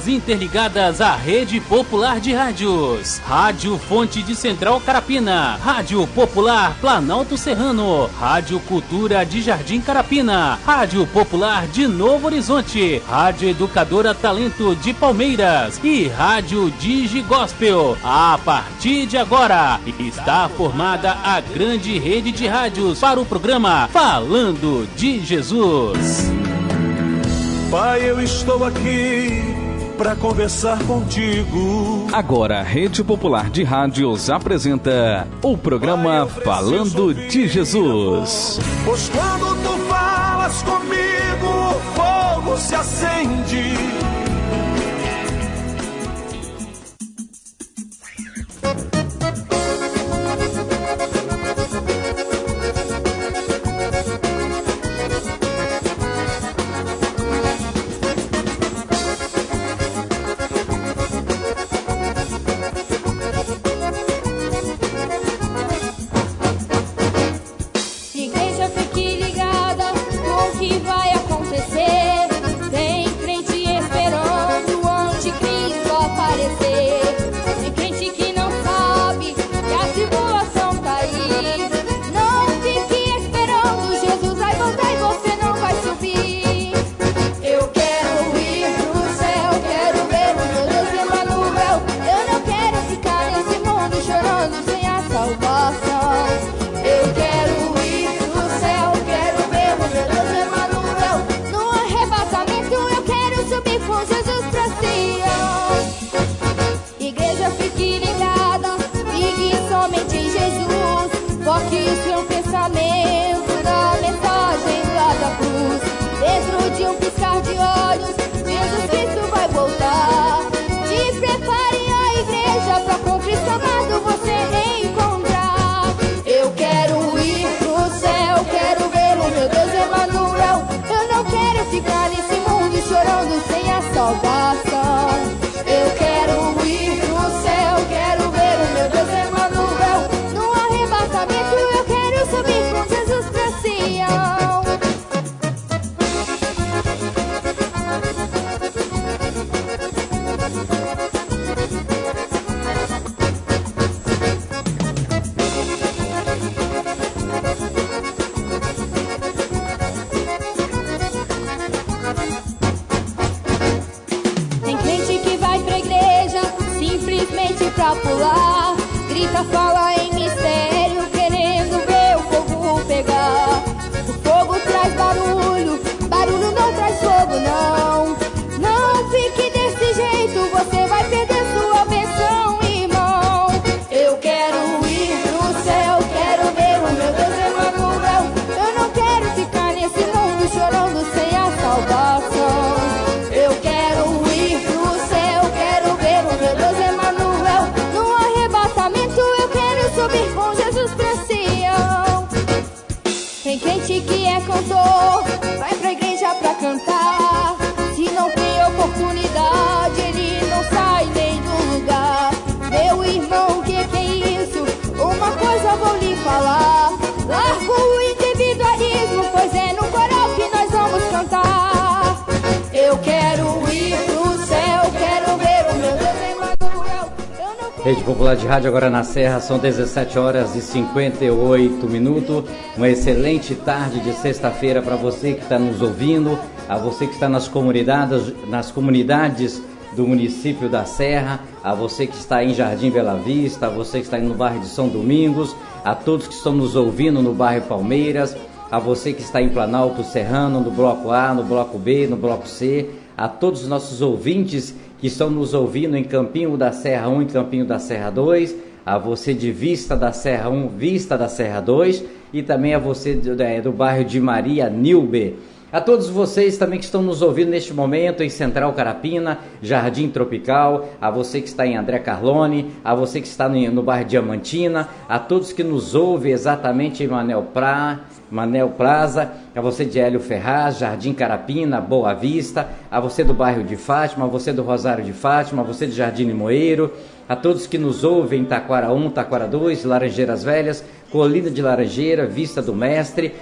Interligadas à Rede Popular de Rádios. Rádio Fonte de Central Carapina, Rádio Popular Planalto Serrano, Rádio Cultura de Jardim Carapina, Rádio Popular de Novo Horizonte, Rádio Educadora Talento de Palmeiras e Rádio Digi Gospel. A partir de agora, está formada a grande rede de rádios para o programa Falando de Jesus. Pai, eu estou aqui para conversar contigo. Agora, a Rede Popular de Rádios apresenta o programa Falando de Jesus. Pois quando tu falas comigo, o fogo se acende. Vai pra igreja pra cantar. Se não tem oportunidade, ele não sai nem do lugar. Meu irmão, que é isso? Uma coisa vou lhe falar. Larga o individualismo, pois é no coral que nós vamos cantar. Eu quero ir pro céu, quero ver o meu Deus Emmanuel. Rede Popular de Rádio agora na Serra, são 17 horas e 58 minutos. Uma excelente tarde de sexta-feira para você que está nos ouvindo, a você que está nas comunidades do município da Serra, a você que está em Jardim Bela Vista, a você que está no bairro de São Domingos, a todos que estão nos ouvindo no bairro Palmeiras, a você que está em Planalto Serrano, no bloco A, no bloco B, no bloco C, a todos os nossos ouvintes que estão nos ouvindo em Campinho da Serra 1 e Campinho da Serra 2, a você de Vista da Serra 1, Vista da Serra 2 e também a você do bairro de Maria Nilbe. A todos vocês também que estão nos ouvindo neste momento em Central Carapina, Jardim Tropical, a você que está em André Carlone, a você que está no bairro Diamantina, a todos que nos ouvem exatamente em Manel Plaza, a você de Hélio Ferraz, Jardim Carapina, Boa Vista, a você do bairro de Fátima, a você do Rosário de Fátima, a você de Jardim Limoeiro, a todos que nos ouvem em Taquara 1, Taquara 2, Laranjeiras Velhas, Colina de Laranjeira, Vista do Mestre,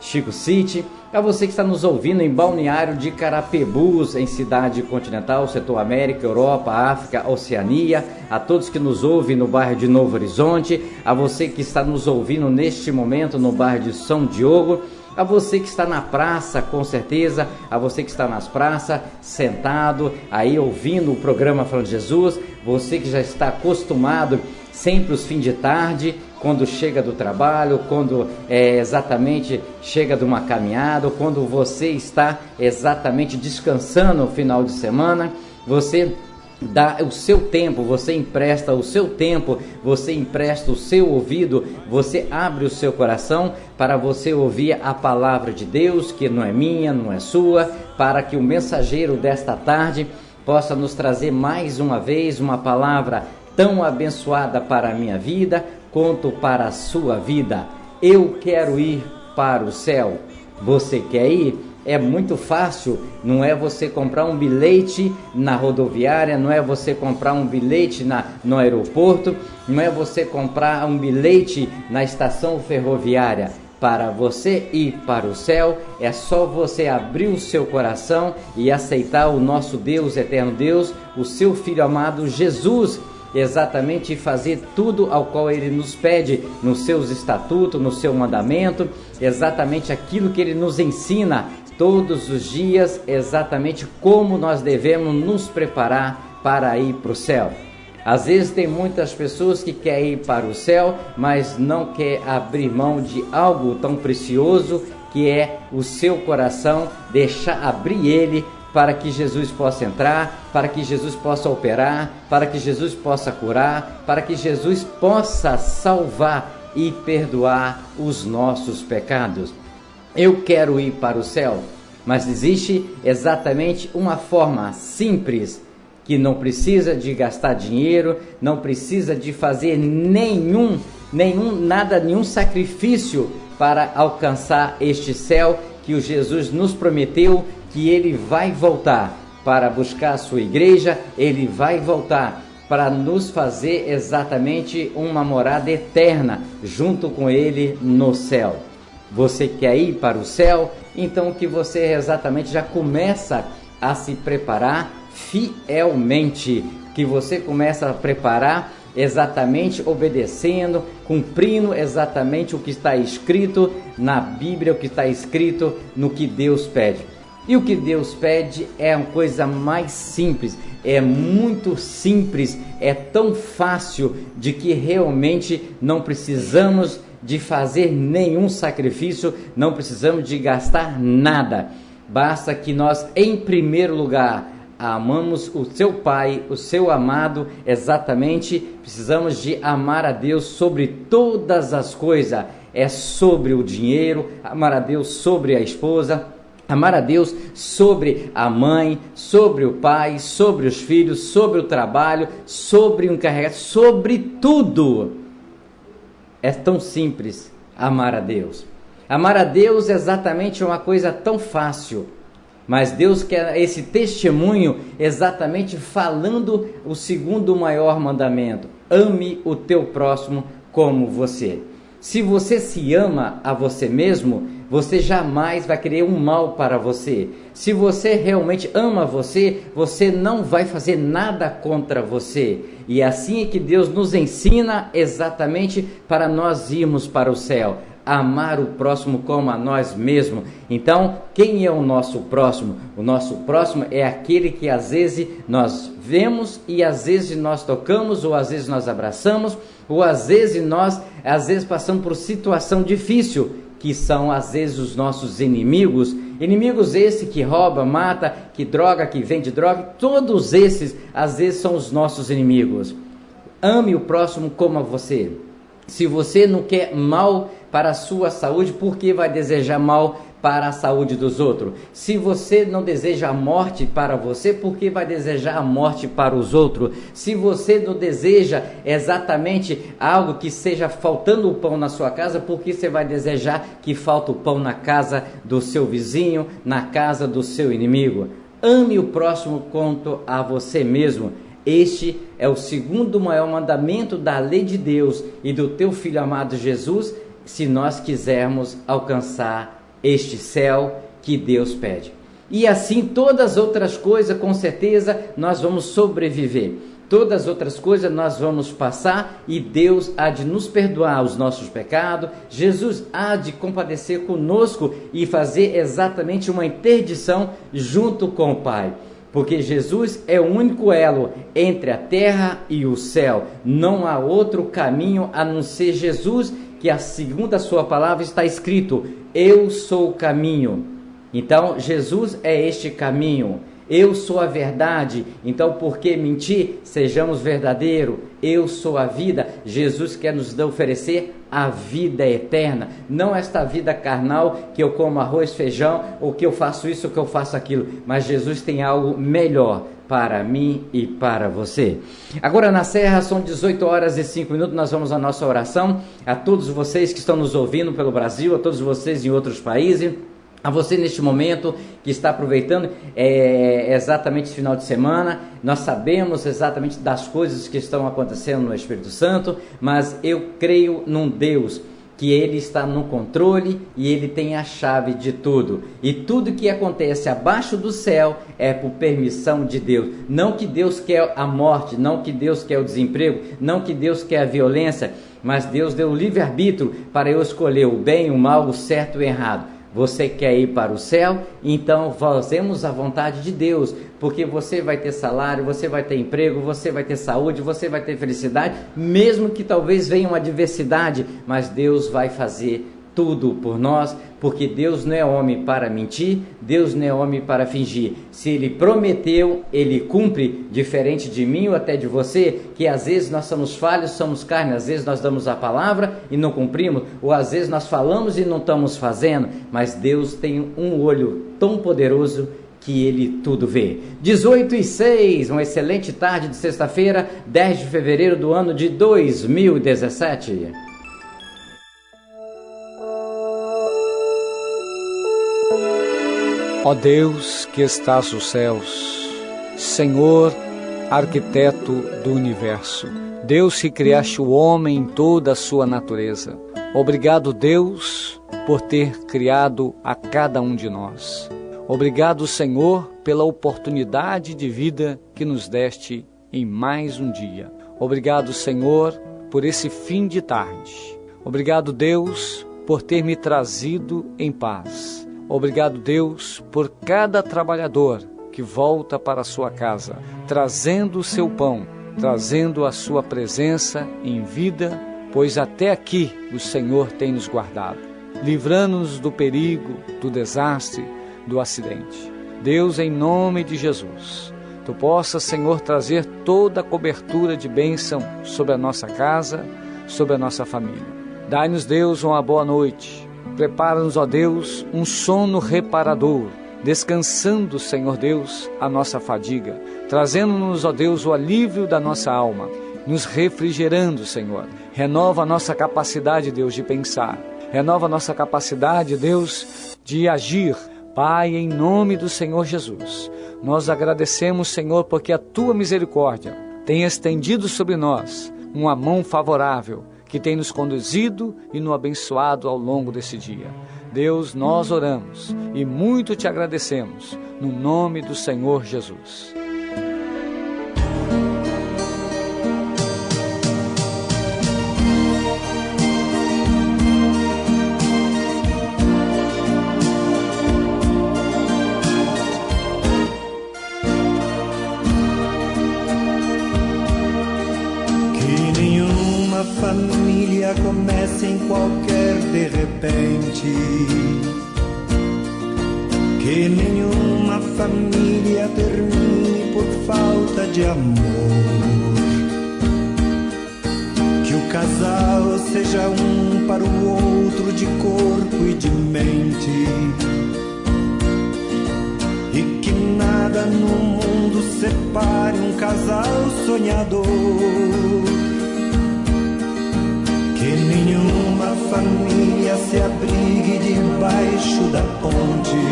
Chico City, A você que está nos ouvindo em Balneário de Carapebus, em Cidade Continental, Setor América, Europa, África, Oceania, a todos que nos ouvem no bairro de Novo Horizonte, a você que está nos ouvindo neste momento no bairro de São Diogo, a você que está na praça, com certeza, a você que está nas praças, sentado, aí ouvindo o programa Falando de Jesus, você que já está acostumado sempre os fins de tarde, quando chega do trabalho, quando exatamente chega de uma caminhada, ou quando você está exatamente descansando no final de semana, você dá o seu tempo, você empresta o seu tempo, você empresta o seu ouvido, você abre o seu coração para você ouvir a palavra de Deus, que não é minha, não é sua, para que o mensageiro desta tarde possa nos trazer mais uma vez uma palavra tão abençoada para a minha vida, quanto para a sua vida. Eu quero ir para o céu. Você quer ir? É muito fácil, não é você comprar um bilhete na rodoviária, não é você comprar um bilhete no aeroporto, não é você comprar um bilhete na estação ferroviária. Para você ir para o céu, é só você abrir o seu coração e aceitar o nosso Deus, eterno Deus, o seu Filho amado Jesus, exatamente fazer tudo ao qual Ele nos pede nos seus estatutos, no seu mandamento, exatamente aquilo que Ele nos ensina todos os dias, exatamente como nós devemos nos preparar para ir para o céu. Às vezes tem muitas pessoas que querem ir para o céu, mas não quer abrir mão de algo tão precioso que é o seu coração, deixar abrir ele para que Jesus possa entrar, para que Jesus possa operar, para que Jesus possa curar, para que Jesus possa salvar e perdoar os nossos pecados. Eu quero ir para o céu, mas existe exatamente uma forma simples, que não precisa de gastar dinheiro, não precisa de fazer nenhum sacrifício para alcançar este céu que o Jesus nos prometeu, que Ele vai voltar para buscar a sua igreja, Ele vai voltar para nos fazer exatamente uma morada eterna junto com Ele no céu. Você quer ir para o céu? Então que você exatamente já começa a se preparar fielmente, que você começa a preparar exatamente obedecendo, cumprindo exatamente o que está escrito na Bíblia, o que está escrito no que Deus pede. E o que Deus pede é uma coisa mais simples, é muito simples, é tão fácil de que realmente não precisamos de fazer nenhum sacrifício, não precisamos de gastar nada. Basta que nós, em primeiro lugar, amamos o seu Pai, o seu amado, exatamente, precisamos de amar a Deus sobre todas as coisas, é sobre o dinheiro, amar a Deus sobre a esposa, amar a Deus sobre a mãe, sobre o pai, sobre os filhos, sobre o trabalho, sobre o encarregado, sobre tudo. É tão simples amar a Deus. Amar a Deus é exatamente uma coisa tão fácil, mas Deus quer esse testemunho exatamente falando o segundo maior mandamento: ame o teu próximo como você. Se você se ama a você mesmo, você jamais vai querer um mal para você. Se você realmente ama você, você não vai fazer nada contra você. E assim é que Deus nos ensina exatamente para nós irmos para o céu. Amar o próximo como a nós mesmos. Então, quem é o nosso próximo? O nosso próximo é aquele que às vezes nós vemos e às vezes nós tocamos, ou às vezes nós abraçamos, ou às vezes nós passamos por situação difícil, que são às vezes os nossos inimigos. Inimigos esse que rouba, mata, que droga, que vende droga, todos esses às vezes são os nossos inimigos. Ame o próximo como a você. Se você não quer mal para a sua saúde, por que vai desejar mal para a saúde dos outros? Se você não deseja a morte para você, por que vai desejar a morte para os outros? Se você não deseja exatamente algo que seja faltando o pão na sua casa, por que você vai desejar que falta o pão na casa do seu vizinho, na casa do seu inimigo? Ame o próximo quanto a você mesmo. Este é o segundo maior mandamento da lei de Deus e do teu Filho amado Jesus, se nós quisermos alcançar este céu que Deus pede. E assim todas as outras coisas, com certeza, nós vamos sobreviver. Todas as outras coisas nós vamos passar e Deus há de nos perdoar os nossos pecados. Jesus há de compadecer conosco e fazer exatamente uma interdição junto com o Pai. Porque Jesus é o único elo entre a terra e o céu. Não há outro caminho a não ser Jesus, que segundo a sua palavra está escrito: eu sou o caminho. Então Jesus é este caminho. Eu sou a verdade, então por que mentir? Sejamos verdadeiros. Eu sou a vida. Jesus quer nos oferecer a vida eterna, não esta vida carnal que eu como arroz, feijão, ou que eu faço isso, ou que eu faço aquilo, mas Jesus tem algo melhor para mim e para você. Agora na Serra são 18 horas e 5 minutos, nós vamos à nossa oração. A todos vocês que estão nos ouvindo pelo Brasil, a todos vocês em outros países, a você neste momento que está aproveitando exatamente esse final de semana. Nós sabemos exatamente das coisas que estão acontecendo no Espírito Santo, mas eu creio num Deus que Ele está no controle e Ele tem a chave de tudo. E tudo que acontece abaixo do céu é por permissão de Deus. Não que Deus quer a morte, não que Deus quer o desemprego, não que Deus quer a violência, mas Deus deu o livre-arbítrio para eu escolher o bem, o mal, o certo e o errado. Você quer ir para o céu? Então fazemos a vontade de Deus, porque você vai ter salário, você vai ter emprego, você vai ter saúde, você vai ter felicidade, mesmo que talvez venha uma adversidade, mas Deus vai fazer tudo por nós, porque Deus não é homem para mentir, Deus não é homem para fingir. Se Ele prometeu, Ele cumpre, diferente de mim ou até de você, que às vezes nós somos falhos, somos carne, às vezes nós damos a palavra e não cumprimos, ou às vezes nós falamos e não estamos fazendo, mas Deus tem um olho tão poderoso que Ele tudo vê. 18:06, uma excelente tarde de sexta-feira, 10 de fevereiro do ano de 2017. Ó Deus que estás nos céus, Senhor, arquiteto do universo, Deus que criaste o homem em toda a sua natureza, obrigado, Deus, por ter criado a cada um de nós. Obrigado, Senhor, pela oportunidade de vida que nos deste em mais um dia. Obrigado, Senhor, por esse fim de tarde. Obrigado, Deus, por ter me trazido em paz. Obrigado, Deus, por cada trabalhador que volta para a sua casa, trazendo o seu pão, trazendo a sua presença em vida, pois até aqui o Senhor tem nos guardado, livrando-nos do perigo, do desastre, do acidente. Deus, em nome de Jesus, Tu possas, Senhor, trazer toda a cobertura de bênção sobre a nossa casa, sobre a nossa família. Dai-nos, Deus, uma boa noite. Prepara-nos, ó Deus, um sono reparador, descansando, Senhor Deus, a nossa fadiga, trazendo-nos, ó Deus, o alívio da nossa alma, nos refrigerando, Senhor. Renova a nossa capacidade, Deus, de pensar, renova a nossa capacidade, Deus, de agir. Pai, em nome do Senhor Jesus, nós agradecemos, Senhor, porque a Tua misericórdia tem estendido sobre nós uma mão favorável, que tem nos conduzido e nos abençoado ao longo desse dia. Deus, nós oramos e muito Te agradecemos, no nome do Senhor Jesus. Família começa em qualquer de repente, que nenhuma família termine por falta de amor, que o casal seja um para o outro de corpo e de mente, e que nada no mundo separe um casal sonhador. Que nenhuma família se abrigue debaixo da ponte,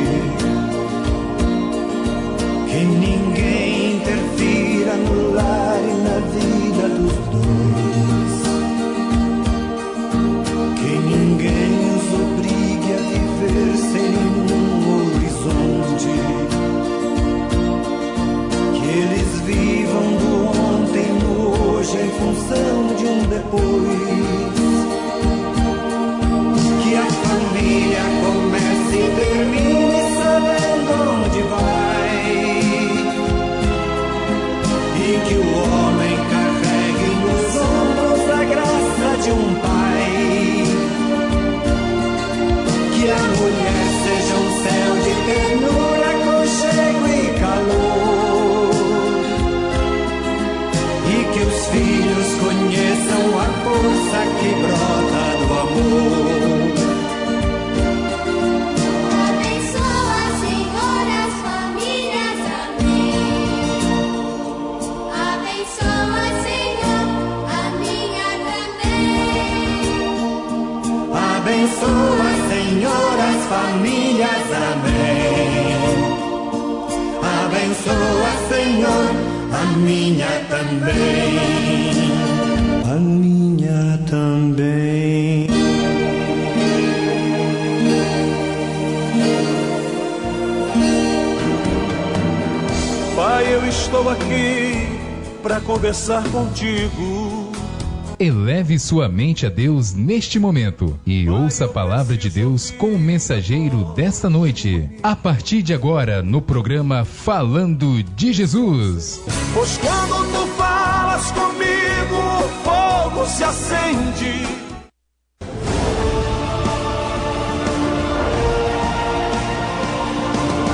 que ninguém interfira no lar e na vida dos dois, que ninguém os obrigue a viver sem Senhor, a minha também. A minha também. Pai, eu estou aqui para conversar contigo. Eleve sua mente a Deus neste momento e ouça a palavra de Deus com o mensageiro desta noite. A partir de agora, no programa Falando de Jesus. Pois quando tu falas comigo, o fogo se acende.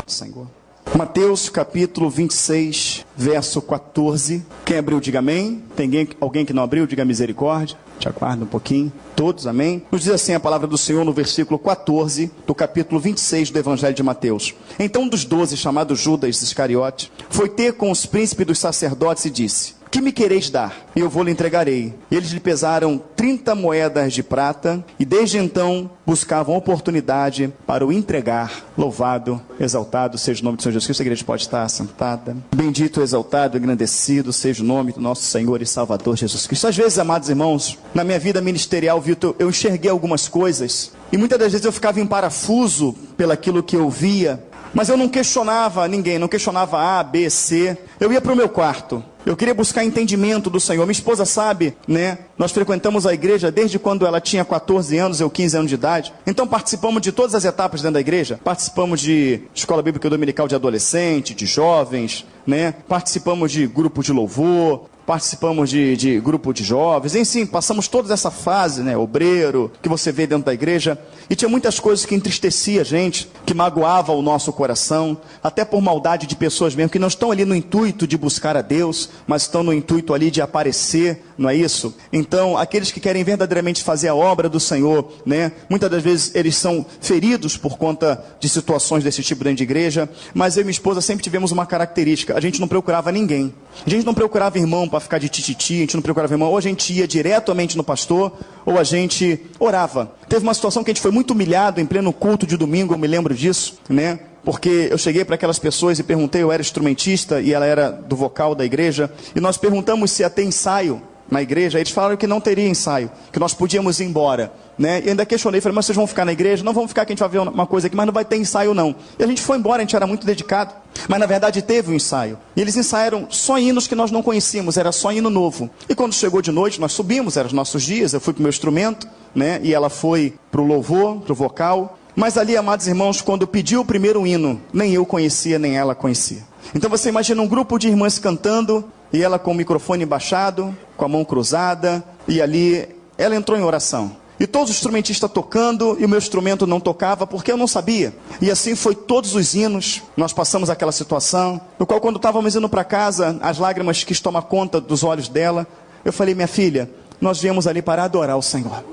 Senhor. Mateus capítulo 26, verso 14. Quem abriu, diga amém. Tem alguém que não abriu, diga misericórdia. Te aguarda um pouquinho. Todos, amém. Nos diz assim a palavra do Senhor no versículo 14 do capítulo 26 do Evangelho de Mateus. Então um dos 12, chamado Judas Iscariote, foi ter com os príncipes dos sacerdotes e disse: que me quereis dar? E eu vou lhe entregarei. E eles lhe pesaram 30 moedas de prata, e desde então buscavam oportunidade para o entregar. Louvado, exaltado seja o nome do Senhor Jesus Cristo. A igreja pode estar sentada. Bendito, exaltado, engrandecido seja o nome do nosso Senhor e Salvador Jesus Cristo. Às vezes, amados irmãos, na minha vida ministerial, Vitor, eu enxerguei algumas coisas, e muitas das vezes eu ficava em parafuso pelaquilo que eu via, mas eu não questionava ninguém, não questionava A, B, C. Eu ia para o meu quarto. Eu queria buscar entendimento do Senhor. Minha esposa sabe, né? Nós frequentamos a igreja desde quando ela tinha 14 anos, eu 15 anos de idade. Então participamos de todas as etapas dentro da igreja. Participamos de escola bíblica dominical de adolescente, de jovens, né? Participamos de grupo de louvor. Participamos de grupo de jovens, enfim, passamos toda essa fase, né, obreiro, que você vê dentro da igreja, e tinha muitas coisas que entristecia a gente, que magoava o nosso coração, até por maldade de pessoas mesmo, que não estão ali no intuito de buscar a Deus, mas estão no intuito ali de aparecer, não é isso? Então, aqueles que querem verdadeiramente fazer a obra do Senhor, né, muitas das vezes eles são feridos por conta de situações desse tipo dentro de igreja, mas eu e minha esposa sempre tivemos uma característica: a gente não procurava ninguém, a gente não procurava irmão para ficar de tititi, a gente não procurava irmão, ou a gente ia diretamente no pastor, ou a gente orava. Teve uma situação que a gente foi muito humilhado em pleno culto de domingo, eu me lembro disso, né? Porque eu cheguei para aquelas pessoas e perguntei, eu era instrumentista e ela era do vocal da igreja, e nós perguntamos se ia ter ensaio na igreja. Eles falaram que não teria ensaio, que nós podíamos ir embora, né? E ainda questionei, falei, mas vocês vão ficar na igreja? Não vamos ficar, que a gente vai ver uma coisa aqui, mas não vai ter ensaio não. E a gente foi embora, a gente era muito dedicado, mas na verdade teve um ensaio, e eles ensaiaram só hinos que nós não conhecíamos, era só hino novo. E quando chegou de noite, nós subimos, eram os nossos dias, eu fui para o meu instrumento, né? E ela foi para o louvor, para o vocal. Mas ali, amados irmãos, quando pediu o primeiro hino, nem eu conhecia, nem ela conhecia. Então você imagina um grupo de irmãs cantando, e ela com o microfone baixado, com a mão cruzada, e ali ela entrou em oração. E todos os instrumentistas tocando, e o meu instrumento não tocava, porque eu não sabia. E assim foi todos os hinos, nós passamos aquela situação, no qual quando estávamos indo para casa, as lágrimas quis tomar conta dos olhos dela. Eu falei, minha filha, nós viemos ali para adorar o Senhor.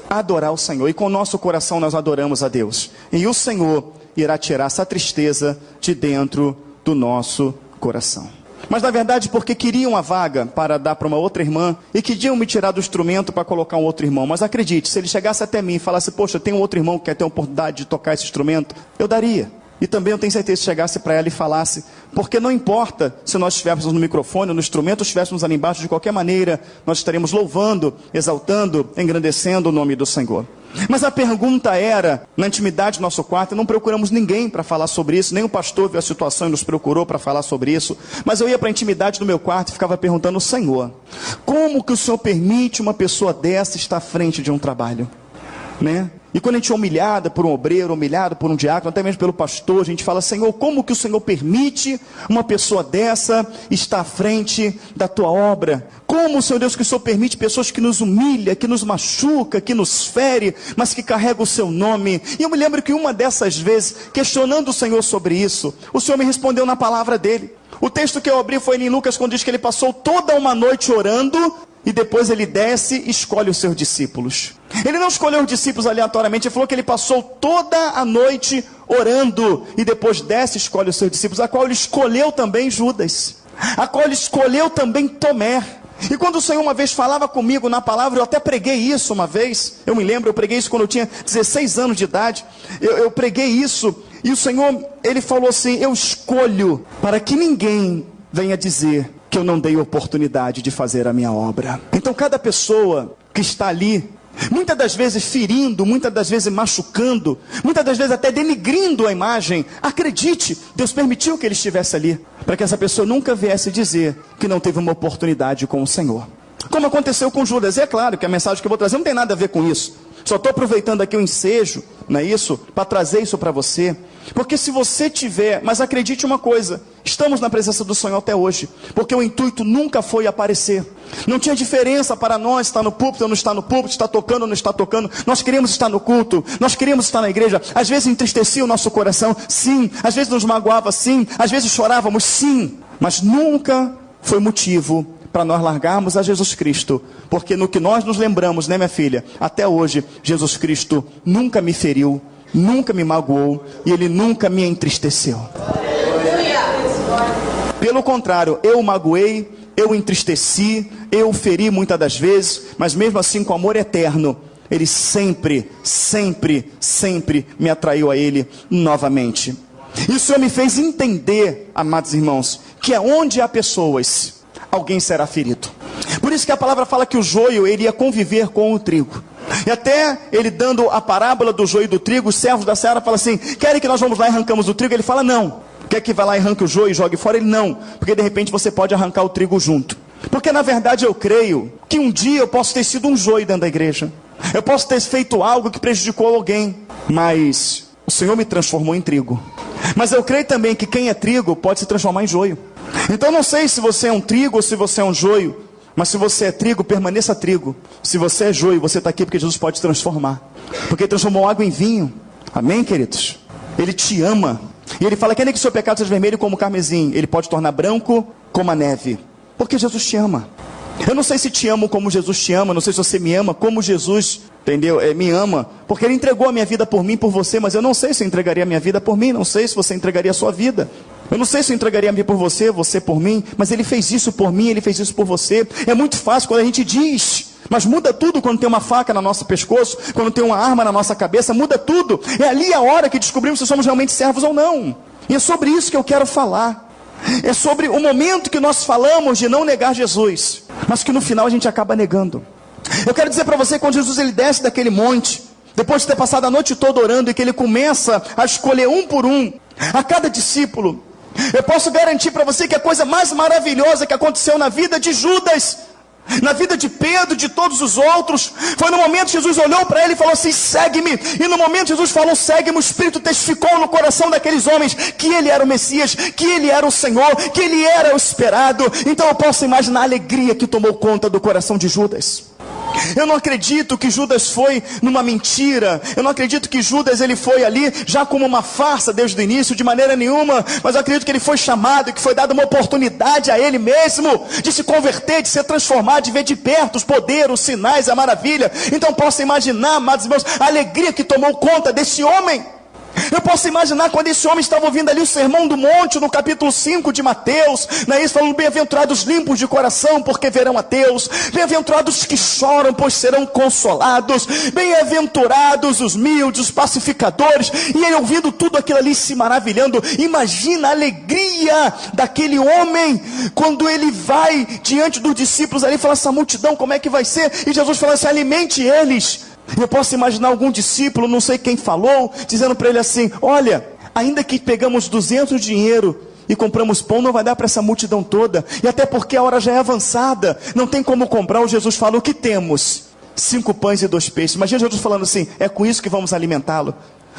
Adorar o Senhor, e com o nosso coração nós adoramos a Deus. E o Senhor irá tirar essa tristeza de dentro do nosso coração. Mas na verdade porque queriam a vaga para dar para uma outra irmã, e queriam me tirar do instrumento para colocar um outro irmão. Mas acredite, se ele chegasse até mim e falasse, poxa, tem um outro irmão que quer ter a oportunidade de tocar esse instrumento, eu daria. E também eu tenho certeza, se chegasse para ela e falasse, porque não importa se nós estivéssemos no microfone, no instrumento, ou estivéssemos ali embaixo, de qualquer maneira, nós estaremos louvando, exaltando, engrandecendo o nome do Senhor. Mas a pergunta era, na intimidade do nosso quarto, não procuramos ninguém para falar sobre isso, nem o pastor viu a situação e nos procurou para falar sobre isso, mas eu ia para a intimidade do meu quarto e ficava perguntando, Senhor, como que o Senhor permite uma pessoa dessa estar à frente de um trabalho, né? E quando a gente é humilhada por um obreiro, humilhado por um diácono, até mesmo pelo pastor, a gente fala, Senhor, como que o Senhor permite uma pessoa dessa estar à frente da tua obra? Como, Senhor Deus, que o Senhor permite pessoas que nos humilha, que nos machuca, que nos fere, mas que carregam o seu nome? E eu me lembro que uma dessas vezes, questionando o Senhor sobre isso, o Senhor me respondeu na palavra dele. O texto que eu abri foi em Lucas, quando diz que ele passou toda uma noite orando, e depois ele desce e escolhe os seus discípulos. Ele não escolheu os discípulos aleatoriamente, ele falou que ele passou toda a noite orando, e depois desce e escolhe os seus discípulos, a qual ele escolheu também Judas, a qual ele escolheu também Tomé. E quando o Senhor uma vez falava comigo na palavra, eu até preguei isso uma vez, eu me lembro, eu preguei isso quando eu tinha 16 anos de idade, eu preguei isso, e o Senhor, ele falou assim, eu escolho para que ninguém venha dizer que eu não dei oportunidade de fazer a minha obra. Então cada pessoa que está ali, muitas das vezes ferindo, muitas das vezes machucando, muitas das vezes até denigrindo a imagem, acredite, Deus permitiu que ele estivesse ali, para que essa pessoa nunca viesse dizer que não teve uma oportunidade com o Senhor. Como aconteceu com Judas. E é claro que a mensagem que eu vou trazer não tem nada a ver com isso. Só estou aproveitando aqui o ensejo, não é isso? Para trazer isso para você. Porque se você tiver, mas acredite uma coisa, estamos na presença do Senhor até hoje. Porque o intuito nunca foi aparecer. Não tinha diferença para nós estar no púlpito ou não estar no púlpito, estar tocando ou não estar tocando. Nós queríamos estar no culto, nós queríamos estar na igreja. Às vezes entristecia o nosso coração, sim. Às vezes nos magoava, sim. Às vezes chorávamos, sim. Mas nunca foi motivo para nós largarmos a Jesus Cristo, porque no que nós nos lembramos, né, minha filha, até hoje, Jesus Cristo nunca me feriu, nunca me magoou, e Ele nunca me entristeceu. Pelo contrário, eu o magoei, eu o entristeci, eu o feri muitas das vezes, mas mesmo assim, com amor eterno, Ele sempre, sempre, sempre me atraiu a Ele novamente. E o Senhor me fez entender, amados irmãos, que aonde há pessoas, alguém será ferido. Por isso que a palavra fala que o joio, ele ia conviver com o trigo. E até ele dando a parábola do joio e do trigo, os servos da seara falam assim: querem que nós vamos lá e arrancamos o trigo? Ele fala não. Quer que vá lá e arranque o joio e jogue fora? Ele não. Porque de repente você pode arrancar o trigo junto. Porque na verdade eu creio que um dia eu posso ter sido um joio dentro da igreja. Eu posso ter feito algo que prejudicou alguém. Mas o Senhor me transformou em trigo. Mas eu creio também que quem é trigo pode se transformar em joio. Então eu não sei se você é um trigo ou se você é um joio, mas se você é trigo, permaneça trigo. Se você é joio, você está aqui porque Jesus pode transformar. Porque Ele transformou água em vinho. Amém, queridos? Ele te ama. E Ele fala que ainda que o seu pecado seja vermelho como o carmesim, Ele pode tornar branco como a neve. Porque Jesus te ama. Eu não sei se te amo como Jesus te ama, não sei se você me ama como Jesus, entendeu? Me ama, porque Ele entregou a minha vida por mim, por você, mas eu não sei se eu entregaria a minha vida por mim, não sei se você entregaria a sua vida. Eu não sei se eu entregaria a minha por você, você por mim, mas Ele fez isso por mim, Ele fez isso por você. É muito fácil quando a gente diz, mas muda tudo quando tem uma faca no nosso pescoço, quando tem uma arma na nossa cabeça, muda tudo. É ali a hora que descobrimos se somos realmente servos ou não. E é sobre isso que eu quero falar. É sobre o momento que nós falamos de não negar Jesus, mas que no final a gente acaba negando. Eu quero dizer para você, quando Jesus ele desce daquele monte, depois de ter passado a noite toda orando, e que ele começa a escolher um por um, a cada discípulo, eu posso garantir para você que a coisa mais maravilhosa que aconteceu na vida de Judas, na vida de Pedro, de todos os outros, foi no momento que Jesus olhou para ele e falou assim: segue-me. E no momento que Jesus falou segue-me, o Espírito testificou no coração daqueles homens que ele era o Messias, que ele era o Senhor, que ele era o esperado. Então eu posso imaginar a alegria que tomou conta do coração de Judas. Eu não acredito que Judas foi numa mentira. Eu não acredito que Judas ele foi ali já como uma farsa desde o início, de maneira nenhuma. Mas eu acredito que ele foi chamado, que foi dada uma oportunidade a ele mesmo de se converter, de ser transformado, de ver de perto os poderes, os sinais, a maravilha. Então posso imaginar, amados irmãos, a alegria que tomou conta desse homem. Eu posso imaginar quando esse homem estava ouvindo ali o Sermão do Monte, no capítulo 5 de Mateus, não é isso? Falando: bem-aventurados limpos de coração, porque verão a Deus. Bem-aventurados que choram, pois serão consolados. Bem-aventurados os humildes, os pacificadores. E ele ouvindo tudo aquilo ali, se maravilhando. Imagina a alegria daquele homem, quando ele vai diante dos discípulos ali, fala: essa multidão, como é que vai ser? E Jesus fala assim: alimente eles. Eu posso imaginar algum discípulo, não sei quem falou, dizendo para ele assim: olha, ainda que pegamos 200 dinheiro e compramos pão, não vai dar para essa multidão toda. E até porque a hora já é avançada, não tem como comprar. O Jesus fala: o que temos? 5 pães e 2 peixes. Imagina Jesus falando assim: é com isso que vamos alimentá-lo.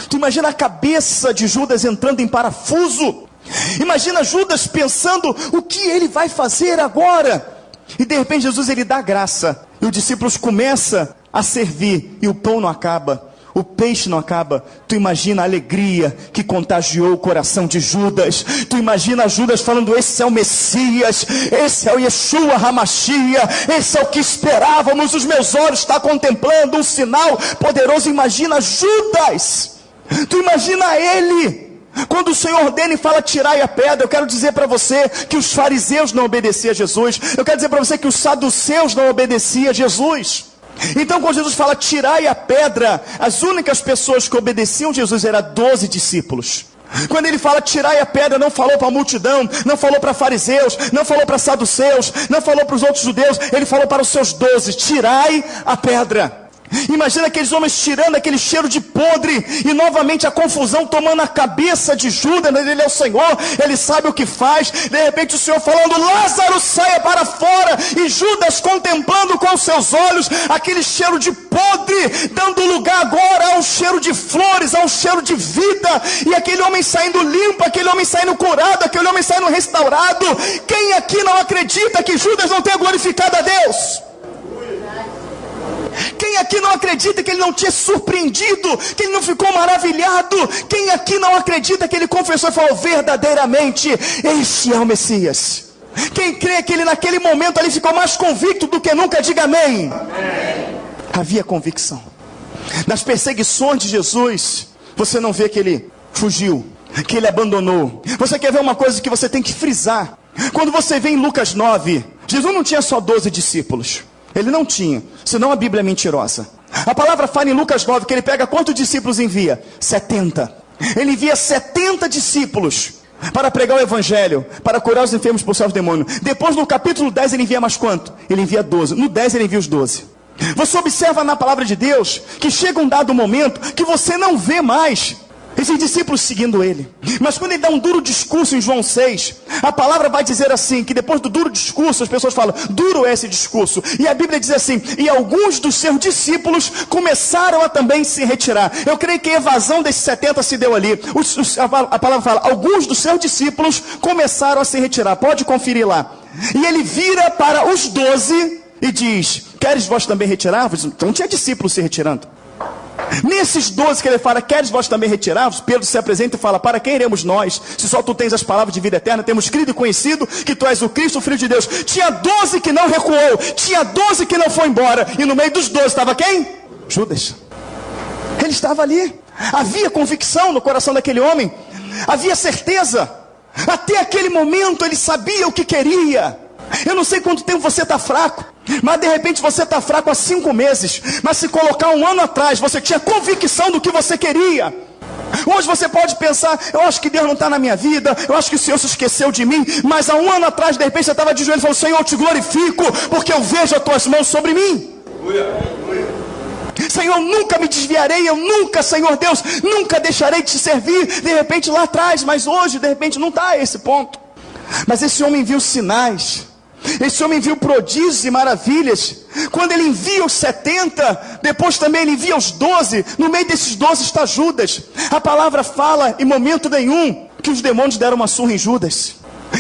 Tu imagina a cabeça de Judas entrando em parafuso. Imagina Judas pensando: o que ele vai fazer agora? E de repente Jesus ele dá graça, e os discípulos começam a servir, e o pão não acaba, o peixe não acaba. Tu imagina a alegria que contagiou o coração de Judas. Tu imagina Judas falando: esse é o Messias, esse é o Yeshua Hamashia, esse é o que esperávamos, os meus olhos estão contemplando um sinal poderoso. Imagina Judas, tu imagina ele. Quando o Senhor ordena e fala: tirai a pedra, eu quero dizer para você que os fariseus não obedeciam a Jesus. Eu quero dizer para você que os saduceus não obedeciam a Jesus. Então quando Jesus fala: tirai a pedra, as únicas pessoas que obedeciam a Jesus eram 12 discípulos. Quando ele fala tirai a pedra, não falou para a multidão, não falou para fariseus, não falou para saduceus, não falou para os outros judeus, ele falou para os seus 12, tirai a pedra. Imagina aqueles homens tirando aquele cheiro de podre, e novamente a confusão tomando a cabeça de Judas. Ele é o Senhor, ele sabe o que faz. De repente o Senhor falando, Lázaro, saia para fora, e Judas contemplando com seus olhos aquele cheiro de podre, dando lugar agora ao cheiro de flores, ao cheiro de vida, e aquele homem saindo limpo, aquele homem saindo curado, aquele homem saindo restaurado. Quem aqui não acredita que Judas não tenha glorificado a Deus? Quem aqui não acredita que ele não tinha surpreendido, que ele não ficou maravilhado? Quem aqui não acredita que ele confessou e falou verdadeiramente, este é o Messias? Quem crê que ele naquele momento ali ficou mais convicto do que nunca, diga amém. Amém. Havia convicção. Nas perseguições de Jesus, você não vê que ele fugiu, que ele abandonou. Você quer ver uma coisa que você tem que frisar? Quando você vê em Lucas 9, Jesus não tinha só 12 discípulos. Ele não tinha, senão a Bíblia é mentirosa. A palavra fala em Lucas 9 que ele pega quantos discípulos envia? 70. Ele envia 70 discípulos para pregar o evangelho, para curar os enfermos, expulsar os demônios. Depois no capítulo 10 ele envia mais quanto? Ele envia 12. No 10 ele envia os 12. Você observa na palavra de Deus que chega um dado momento que você não vê mais esses discípulos seguindo ele. Mas quando ele dá um duro discurso em João 6, a palavra vai dizer assim, que depois do duro discurso, as pessoas falam, duro é esse discurso. E a Bíblia diz assim, e alguns dos seus discípulos começaram a também se retirar. Eu creio que a evasão desses 70 se deu ali. A palavra fala, alguns dos seus discípulos começaram a se retirar. Pode conferir lá. E ele vira para os 12 e diz, queres vós também retirar-vos? Então tinha discípulos se retirando. Nesses 12 que ele fala, queres vós também retirar-vos? Pedro se apresenta e fala, para quem iremos nós? Se só tu tens as palavras de vida eterna, temos crido e conhecido que tu és o Cristo, o Filho de Deus. Tinha 12 que não recuou, tinha 12 que não foi embora, e no meio dos 12 estava quem? Judas. Ele estava ali. Havia convicção no coração daquele homem, havia certeza. Até aquele momento ele sabia o que queria. Eu não sei quanto tempo você está fraco, mas de repente você está fraco há 5 meses. Mas se colocar um ano atrás, você tinha convicção do que você queria. Hoje você pode pensar, eu acho que Deus não está na minha vida, eu acho que o Senhor se esqueceu de mim. Mas há 1 ano atrás, de repente você estava de joelho e falou, Senhor, eu te glorifico, porque eu vejo as tuas mãos sobre mim. Senhor, nunca me desviarei, eu nunca, Senhor Deus, nunca deixarei de te servir. De repente lá atrás, mas hoje de repente não está a esse ponto. Mas esse homem viu sinais, esse homem viu prodígios e maravilhas. Quando ele envia os 70, depois também ele envia os 12. No meio desses 12 está Judas. A palavra fala em momento nenhum que os demônios deram uma surra em Judas.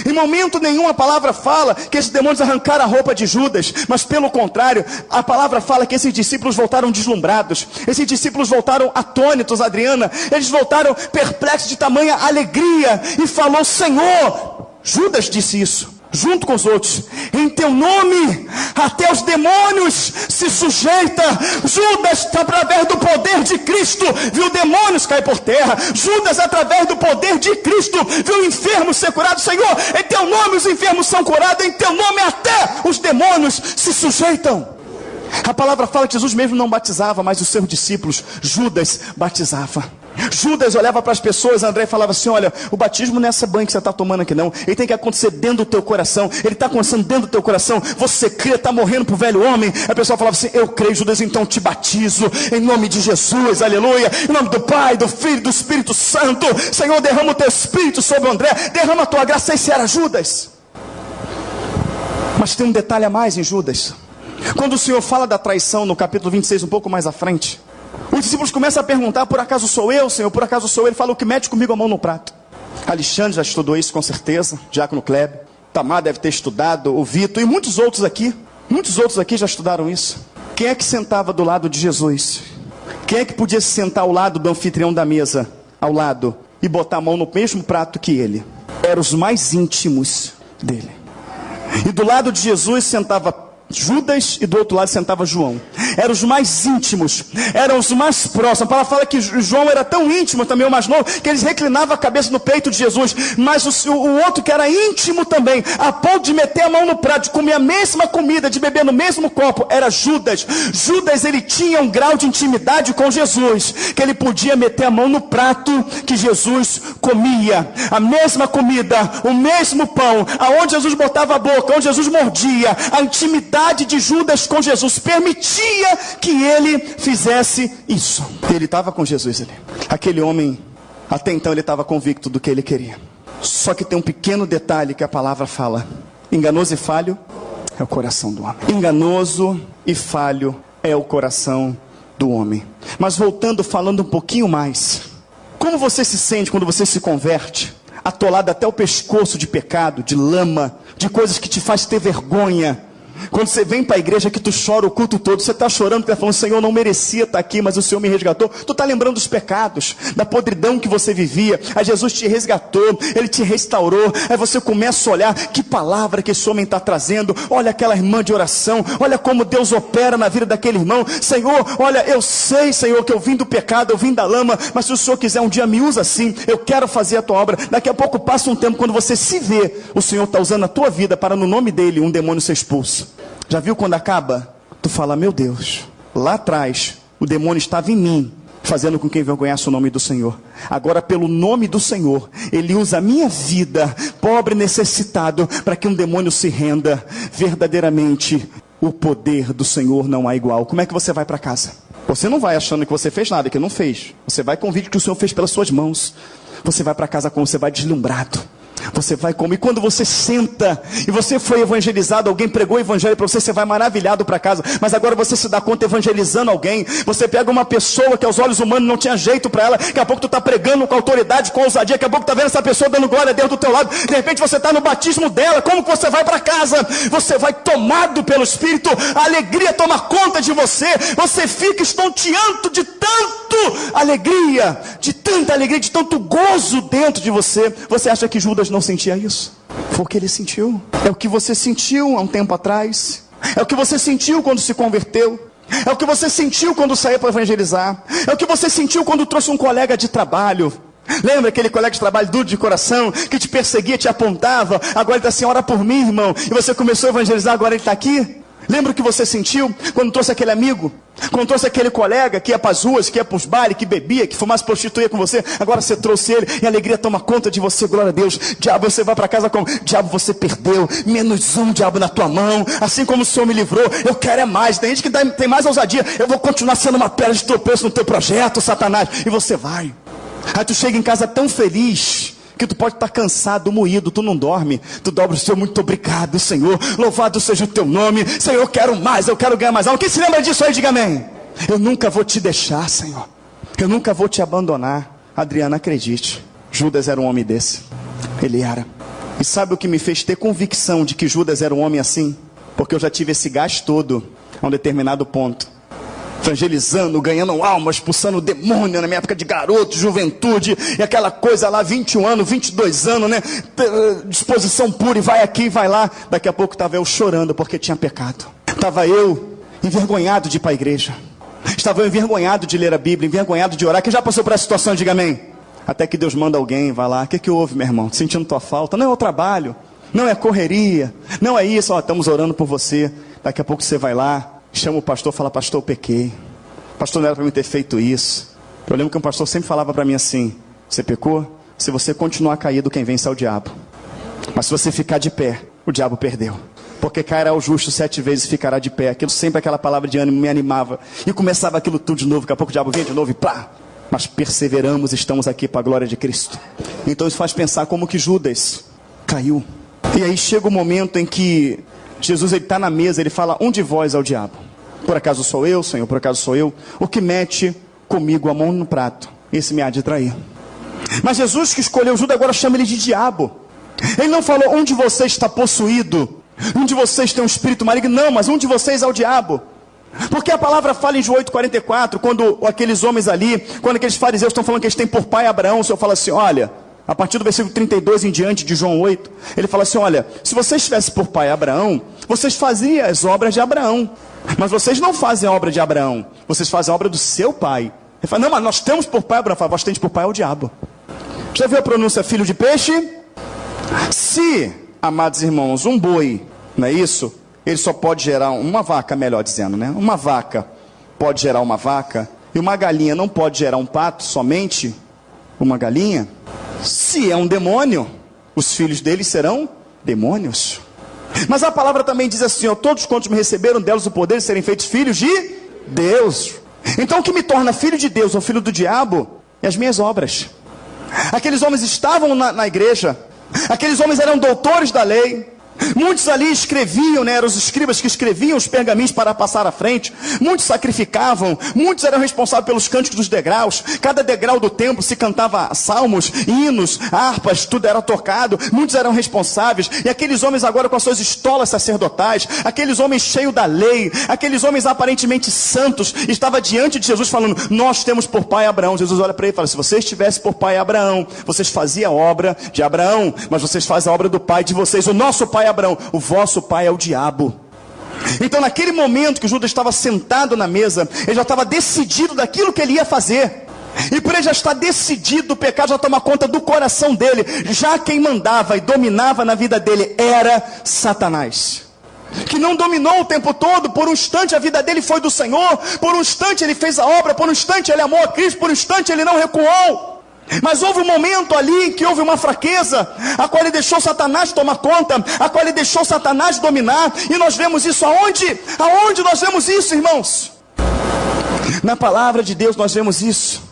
Em momento nenhum a palavra fala que esses demônios arrancaram a roupa de Judas. Mas pelo contrário, a palavra fala que esses discípulos voltaram deslumbrados. Esses discípulos voltaram atônitos, Adriana. Eles voltaram perplexos de tamanha alegria. E falou, Senhor, Judas disse isso, junto com os outros, em teu nome até os demônios se sujeita. Judas, através do poder de Cristo, viu demônios cair por terra. Judas, através do poder de Cristo, viu enfermos ser curados. Senhor, em teu nome os enfermos são curados, em teu nome até os demônios se sujeitam. A palavra fala que Jesus mesmo não batizava, mas os seus discípulos, Judas, batizava. Judas olhava para as pessoas, André falava assim, olha, o batismo não é essa banha que você está tomando aqui não, ele tem que acontecer dentro do teu coração, ele está acontecendo dentro do teu coração, você crê, está morrendo para o velho homem. A pessoa falava assim, eu creio, Judas, então te batizo, em nome de Jesus, aleluia, em nome do Pai, do Filho e do Espírito Santo. Senhor, derrama o teu Espírito sobre o André, derrama a tua graça. Esse era Judas. Mas tem um detalhe a mais em Judas. Quando o Senhor fala da traição no capítulo 26, um pouco mais à frente, os discípulos começam a perguntar, por acaso sou eu, Senhor? Por acaso sou eu? Ele fala, o que mete comigo a mão no prato. Alexandre já estudou isso com certeza, Diácono Kleber, Tamar deve ter estudado, o Vitor e muitos outros aqui já estudaram isso. Quem é que sentava do lado de Jesus? Quem é que podia se sentar ao lado do anfitrião da mesa, ao lado, e botar a mão no mesmo prato que ele? Eram os mais íntimos dele. E do lado de Jesus sentava Judas e do outro lado sentava João. eram os mais íntimos, eram os mais próximos. A palavra fala que João era tão íntimo, também o mais novo, que eles reclinavam a cabeça no peito de Jesus. Mas o outro que era íntimo também, a ponto de meter a mão no prato, de comer a mesma comida, de beber no mesmo copo, era Judas. Judas, ele tinha um grau de intimidade com Jesus, que ele podia meter a mão no prato que Jesus comia. A mesma comida, o mesmo pão, aonde Jesus botava a boca, onde Jesus mordia. A intimidade de Judas com Jesus permitia que ele fizesse isso. Ele estava com Jesus ali. Aquele homem, até então ele estava convicto do que ele queria. Só que tem um pequeno detalhe que a palavra fala: enganoso e falho é o coração do homem. Enganoso e falho é o coração do homem. Mas voltando, falando um pouquinho mais, como você se sente quando você se converte, atolado até o pescoço de pecado, de lama, de coisas que te faz ter vergonha? Quando você vem para a igreja que tu chora o culto todo, você está chorando, porque está falando: Senhor, eu não merecia estar aqui, mas o Senhor me resgatou. Tu está lembrando dos pecados, da podridão que você vivia. Aí Jesus te resgatou, Ele te restaurou. Aí você começa a olhar, que palavra que esse homem está trazendo. Olha aquela irmã de oração, olha como Deus opera na vida daquele irmão. Senhor, olha, eu sei, Senhor, que eu vim do pecado, eu vim da lama, mas se o Senhor quiser um dia me usa assim, eu quero fazer a tua obra. Daqui a pouco passa um tempo, quando você se vê, o Senhor está usando a tua vida para, no nome dele, um demônio ser expulso. Já viu quando acaba? Tu fala: meu Deus, lá atrás o demônio estava em mim, fazendo com que envergonhasse o nome do Senhor. Agora, pelo nome do Senhor, Ele usa a minha vida, pobre, necessitado, para que um demônio se renda. Verdadeiramente, o poder do Senhor não há igual. Como é que você vai para casa? Você não vai achando que você fez nada, que não fez. Você vai com o vídeo que o Senhor fez pelas suas mãos. Você vai para casa como? Você vai deslumbrado. Você vai como? E quando você senta e você foi evangelizado, alguém pregou o evangelho para você, você vai maravilhado para casa. Mas agora você se dá conta, evangelizando alguém, você pega uma pessoa que aos olhos humanos não tinha jeito para ela, daqui a pouco tu está pregando com autoridade, com ousadia, daqui a pouco tu está vendo essa pessoa dando glória a Deus do teu lado, de repente você está no batismo dela. Como que você vai para casa? Você vai tomado pelo Espírito, a alegria toma conta de você, você fica estonteando de tanto alegria, de tanta alegria, de tanto gozo dentro de você. Você acha que Judas não sentia isso? Foi o que ele sentiu. É o que você sentiu há um tempo atrás. É o que você sentiu quando se converteu. É o que você sentiu quando saiu para evangelizar. É o que você sentiu quando trouxe um colega de trabalho. Lembra aquele colega de trabalho duro de coração, que te perseguia, te apontava? Agora ele está assim: ora por mim, irmão. E você começou a evangelizar, agora ele está aqui. Lembra o que você sentiu quando trouxe aquele amigo? Quando trouxe aquele colega que ia para as ruas, que ia para os bares, que bebia, que fumasse, prostituía com você? Agora você trouxe ele e a alegria toma conta de você. Glória a Deus. Diabo, você vai para casa como? Diabo, você perdeu. Menos um, diabo, na tua mão. Assim como o Senhor me livrou, eu quero é mais. Tem gente que tem mais ousadia. Eu vou continuar sendo uma pedra de tropeço no teu projeto, Satanás. E você vai. Aí tu chega em casa tão feliz que tu pode estar cansado, moído, tu não dorme. Tu dobra o Senhor: muito obrigado, Senhor, louvado seja o teu nome. Senhor, eu quero mais, eu quero ganhar mais alma. Quem se lembra disso aí, diga amém. Eu nunca vou te deixar, Senhor, eu nunca vou te abandonar. Adriana, acredite, Judas era um homem desse. Ele era. E sabe o que me fez ter convicção de que Judas era um homem assim? Porque eu já tive esse gás todo a um determinado ponto, evangelizando, ganhando almas, expulsando demônio na minha época de garoto, juventude, e aquela coisa lá, 21 anos, 22 anos, né? Disposição pura, e vai aqui, vai lá. Daqui a pouco estava eu chorando porque tinha pecado. Estava eu envergonhado de ir para a igreja. Estava eu envergonhado de ler a Bíblia, envergonhado de orar. Quem já passou por essa situação, diga amém. Até que Deus manda alguém, vai lá: o que houve, meu irmão? Sentindo tua falta? Não é o trabalho, não é correria, não é isso. Ó, estamos orando por você. Daqui a pouco você vai lá, chama o pastor, fala: pastor, eu pequei. Pastor, não era para mim ter feito isso. Eu lembro que um pastor sempre falava para mim assim: você pecou? Se você continuar caído, quem vence é o diabo. Mas se você ficar de pé, o diabo perdeu. Porque cairá o justo 7 vezes e ficará de pé. Aquilo, sempre aquela palavra de ânimo me animava. E começava aquilo tudo de novo. Daqui a pouco o diabo vinha de novo e plá. Mas perseveramos, estamos aqui para a glória de Cristo. Então isso faz pensar como que Judas caiu. E aí chega o momento em que Jesus está na mesa, ele fala: um de vós é o diabo. Por acaso sou eu, Senhor? Por acaso sou eu? O que mete comigo a mão no prato, esse me há de trair. Mas Jesus, que escolheu Judas, agora chama ele de diabo. Ele não falou: um de vocês está possuído, um de vocês tem um espírito maligno. Não, mas um de vocês é o diabo. Porque a palavra fala em João 8,44, quando aqueles homens ali, quando aqueles fariseus estão falando que eles têm por pai Abraão, o Senhor fala assim: olha, a partir do versículo 32 em diante de João 8, ele fala assim: olha, se vocês tivessem por pai Abraão, vocês faziam as obras de Abraão. Mas vocês não fazem a obra de Abraão, vocês fazem a obra do seu pai. Ele fala, não, mas nós temos por pai Abraão. Fala, vós tendes por pai o diabo. Já viu a pronúncia filho de peixe? Se, amados irmãos, um boi, não é isso? Ele só pode gerar uma vaca, melhor dizendo, né? Uma vaca pode gerar uma vaca, e uma galinha não pode gerar um pato, somente uma galinha. Se é um demônio, os filhos dele serão demônios. Mas a palavra também diz assim, ó, todos quantos me receberam delas o poder de serem feitos filhos de Deus. Então o que me torna filho de Deus ou filho do diabo é as minhas obras. Aqueles homens estavam na igreja, aqueles homens eram doutores da lei. Muitos ali escreviam, né, eram os escribas que escreviam os pergaminhos para passar à frente. Muitos sacrificavam, muitos eram responsáveis pelos cânticos dos degraus. Cada degrau do templo se cantava salmos, hinos, harpas, tudo era tocado. Muitos eram responsáveis. E aqueles homens agora com as suas estolas sacerdotais, aqueles homens cheios da lei, aqueles homens aparentemente santos, estavam diante de Jesus falando, nós temos por pai Abraão. Jesus olha para ele e fala, se vocês tivessem por pai Abraão, vocês faziam a obra de Abraão, mas vocês fazem a obra do pai de vocês. O nosso pai Abraão, o vosso pai é o diabo. Então naquele momento que Judas estava sentado na mesa, ele já estava decidido daquilo que ele ia fazer. E por ele já estar decidido, o pecado já toma conta do coração dele. Já quem mandava e dominava na vida dele era Satanás, que não dominou o tempo todo. Por um instante a vida dele foi do Senhor, por um instante ele fez a obra, por um instante ele amou a Cristo, por um instante ele não recuou. Mas houve um momento ali em que houve uma fraqueza, a qual ele deixou Satanás tomar conta, a qual ele deixou Satanás dominar. E nós vemos isso aonde? Aonde nós vemos isso, irmãos? Na palavra de Deus nós vemos isso.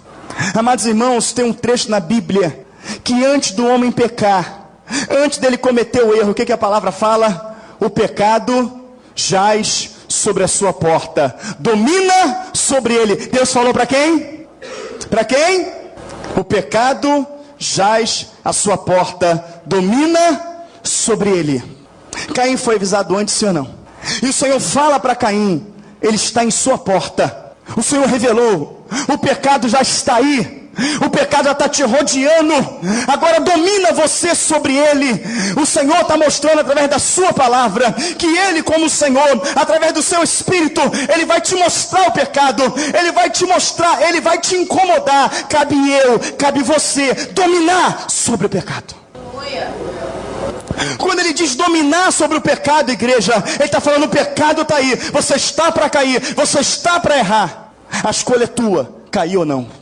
Amados irmãos, tem um trecho na Bíblia que antes do homem pecar, antes dele cometer o erro, o que a palavra fala? O pecado jaz sobre a sua porta, domina sobre ele. Deus falou para quem? Para quem? O pecado jaz à sua porta, domina sobre ele. Caim foi avisado antes, sim ou não? E o Senhor fala para Caim, ele está em sua porta. O Senhor revelou, o pecado já está aí. O pecado já está te rodeando. Agora domina você sobre ele. O Senhor está mostrando através da sua palavra que ele, como o Senhor, através do seu Espírito, ele vai te mostrar o pecado. Ele vai te mostrar, ele vai te incomodar. Cabe cabe você dominar sobre o pecado. Quando ele diz dominar sobre o pecado, igreja, ele está falando, o pecado está aí. Você está para cair, você está para errar. A escolha é tua, cair ou não.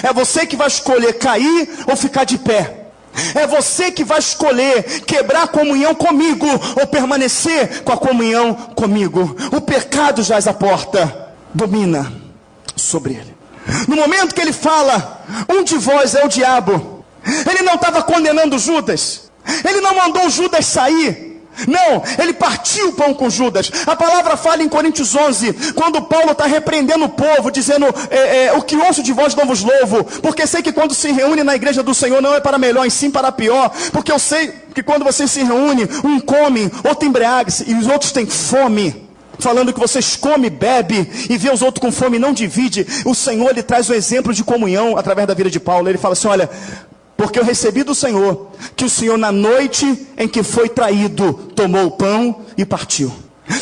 É você que vai escolher cair ou ficar de pé. É você que vai escolher quebrar a comunhão comigo ou permanecer com a comunhão comigo. O pecado jaz à porta, domina sobre ele. No momento que ele fala, um de vós é o diabo, ele não estava condenando Judas, ele não mandou Judas sair. Não, ele partiu o pão com Judas. A palavra fala em Coríntios 11, quando Paulo está repreendendo o povo, dizendo, o que ouço de vós não vos louvo, porque sei que quando se reúne na igreja do Senhor não é para melhor, e sim para pior, porque eu sei que quando vocês se reúnem, um come, outro embriaga-se, e os outros têm fome. Falando que vocês comem, bebe e vê os outros com fome, não divide. O Senhor, ele traz o exemplo de comunhão através da vida de Paulo. Ele fala assim, olha, porque eu recebi do Senhor que o Senhor, na noite em que foi traído, tomou o pão e partiu.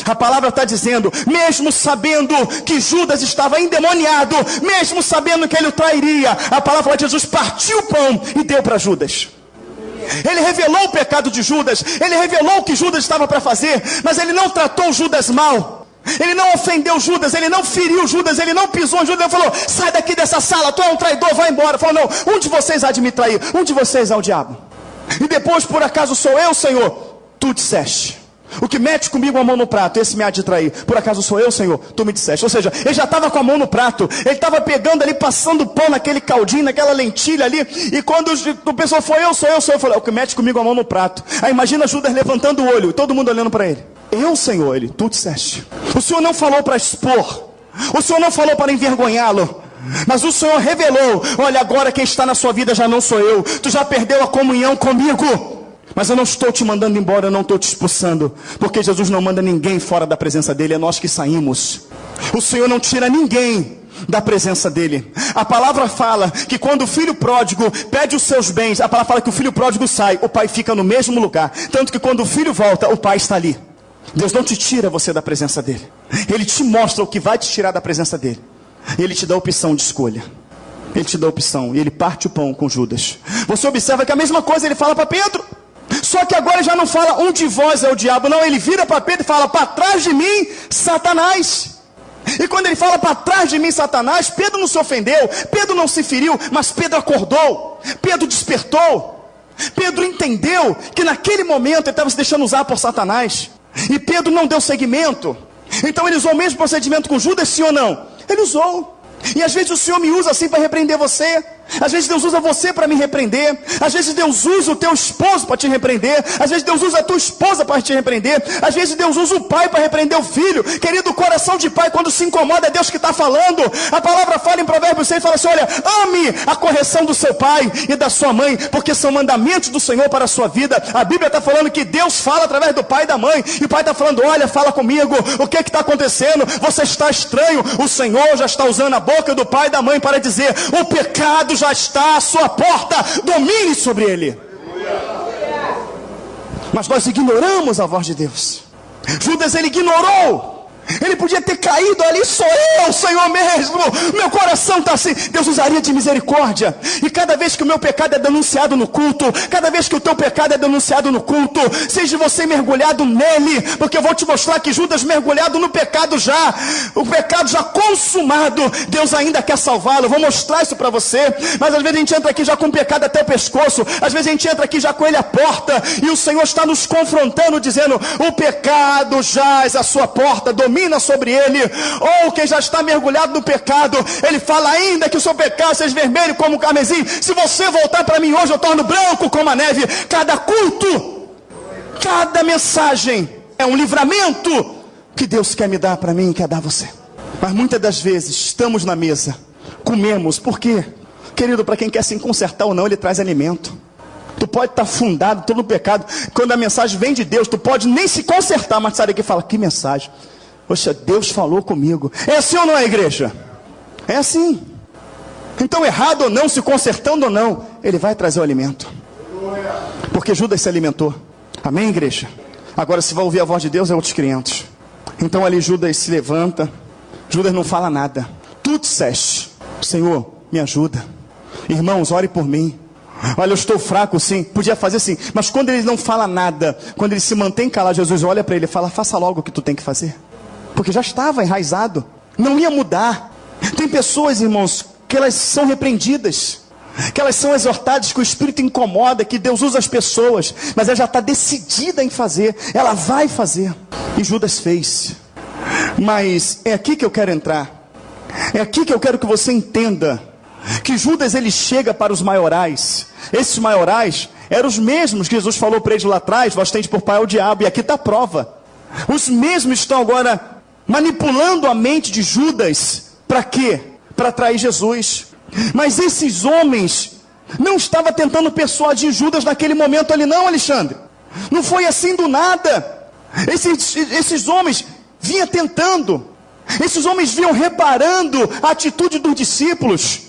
A palavra está dizendo, mesmo sabendo que Judas estava endemoniado, mesmo sabendo que ele o trairia, a palavra fala de Jesus partiu o pão e deu para Judas. Ele revelou o pecado de Judas, ele revelou o que Judas estava para fazer, mas ele não tratou Judas mal. Ele não ofendeu Judas, ele não feriu Judas, ele não pisou em Judas, ele falou, sai daqui dessa sala, tu é um traidor, vai embora. Falou, não, um de vocês há de me trair, um de vocês é o diabo. E depois, por acaso sou eu, Senhor? Tu disseste. O que mete comigo a mão no prato, esse me há de trair. Por acaso sou eu, Senhor? Tu me disseste. Ou seja, ele já estava com a mão no prato, ele estava pegando ali, passando pão naquele caldinho, naquela lentilha ali. E quando o pessoal foi eu, sou eu, sou eu, falou, o que mete comigo a mão no prato. Aí imagina Judas levantando o olho, e todo mundo olhando para ele. Eu, Senhor, ele, tu disseste. O Senhor não falou para expor, o Senhor não falou para envergonhá-lo, mas o Senhor revelou, olha, agora quem está na sua vida já não sou eu, tu já perdeu a comunhão comigo, mas eu não estou te mandando embora, eu não estou te expulsando, porque Jesus não manda ninguém fora da presença dele, é nós que saímos. O Senhor não tira ninguém da presença dele. A palavra fala que quando o filho pródigo pede os seus bens, a palavra fala que o filho pródigo sai, o pai fica no mesmo lugar, tanto que quando o filho volta, o pai está ali. Deus não te tira você da presença dele. Ele te mostra o que vai te tirar da presença dele. Ele te dá a opção de escolha. Ele te dá a opção e ele parte o pão com Judas. Você observa que a mesma coisa ele fala para Pedro. Só que agora ele já não fala um de vós é o diabo, não. Ele vira para Pedro e fala: para trás de mim, Satanás. E quando ele fala para trás de mim, Satanás, Pedro não se ofendeu, Pedro não se feriu, mas Pedro acordou, Pedro despertou. Pedro entendeu que naquele momento ele estava se deixando usar por Satanás. E Pedro não deu seguimento. Então ele usou o mesmo procedimento com Judas, sim ou não? Ele usou. E às vezes o Senhor me usa assim para repreender você. Às vezes Deus usa você para me repreender. Às vezes Deus usa o teu esposo para te repreender. Às vezes Deus usa a tua esposa para te repreender. Às vezes Deus usa o pai para repreender o filho. Querido, o coração de pai, quando se incomoda, é Deus que está falando. A palavra fala em Provérbios 6, fala assim: olha, ame a correção do seu pai e da sua mãe, porque são mandamentos do Senhor para a sua vida. A Bíblia está falando que Deus fala através do pai e da mãe. E o pai está falando: olha, fala comigo, o que está acontecendo? Você está estranho. O Senhor já está usando a boca do pai e da mãe para dizer: o pecado já está à sua porta, domine sobre ele. Mas nós ignoramos a voz de Deus. Judas, ele ignorou. Ele podia ter caído ali: sou eu, Senhor mesmo, meu coração está assim. Deus usaria de misericórdia. E cada vez que o meu pecado é denunciado no culto, cada vez que o teu pecado é denunciado no culto, seja você mergulhado nele, porque eu vou te mostrar que Judas mergulhado no pecado já, o pecado já consumado, Deus ainda quer salvá-lo. Eu vou mostrar isso para você. Mas às vezes a gente entra aqui já com o pecado até o pescoço, às vezes a gente entra aqui já com ele à porta, e o Senhor está nos confrontando, dizendo: o pecado jaz à sua porta, domina sobre ele. Ou quem já está mergulhado no pecado, ele fala: ainda que o seu pecado seja vermelho como o carmesim, se você voltar para mim hoje, eu torno branco como a neve. Cada culto, cada mensagem é um livramento que Deus quer me dar para mim e quer dar a você. Mas muitas das vezes estamos na mesa, comemos, por quê? Querido, para quem quer se consertar ou não, ele traz alimento. Tu pode estar afundado todo no pecado, quando a mensagem vem de Deus, tu pode nem se consertar, mas sai daqui e fala: que mensagem? Poxa, Deus falou comigo. É assim ou não é, igreja? É assim. Então, errado ou não, se consertando ou não, ele vai trazer o alimento. Porque Judas se alimentou. Amém, igreja? Agora, se vai ouvir a voz de Deus, é outros 500. Então ali Judas se levanta. Judas não fala nada. Tu disseste: Senhor, me ajuda. Irmãos, ore por mim. Olha, eu estou fraco, sim. Podia fazer sim. Mas quando ele não fala nada, quando ele se mantém calado, Jesus olha para ele e fala: faça logo o que tu tem que fazer. Porque já estava enraizado, não ia mudar. Tem pessoas, irmãos, que elas são repreendidas, que elas são exortadas, que o Espírito incomoda, que Deus usa as pessoas, mas ela já está decidida em fazer, ela vai fazer. E Judas fez. Mas é aqui que eu quero entrar, é aqui que eu quero que você entenda, que Judas, ele chega para os maiorais. Esses maiorais eram os mesmos que Jesus falou para eles lá atrás: vós tendes por pai o diabo. E aqui está a prova. Os mesmos estão agora manipulando a mente de Judas. Para quê? Para trair Jesus. Mas esses homens não estavam tentando persuadir Judas naquele momento ali, não, Alexandre. Não foi assim do nada. Esses homens vinham tentando. Esses homens vinham reparando a atitude dos discípulos.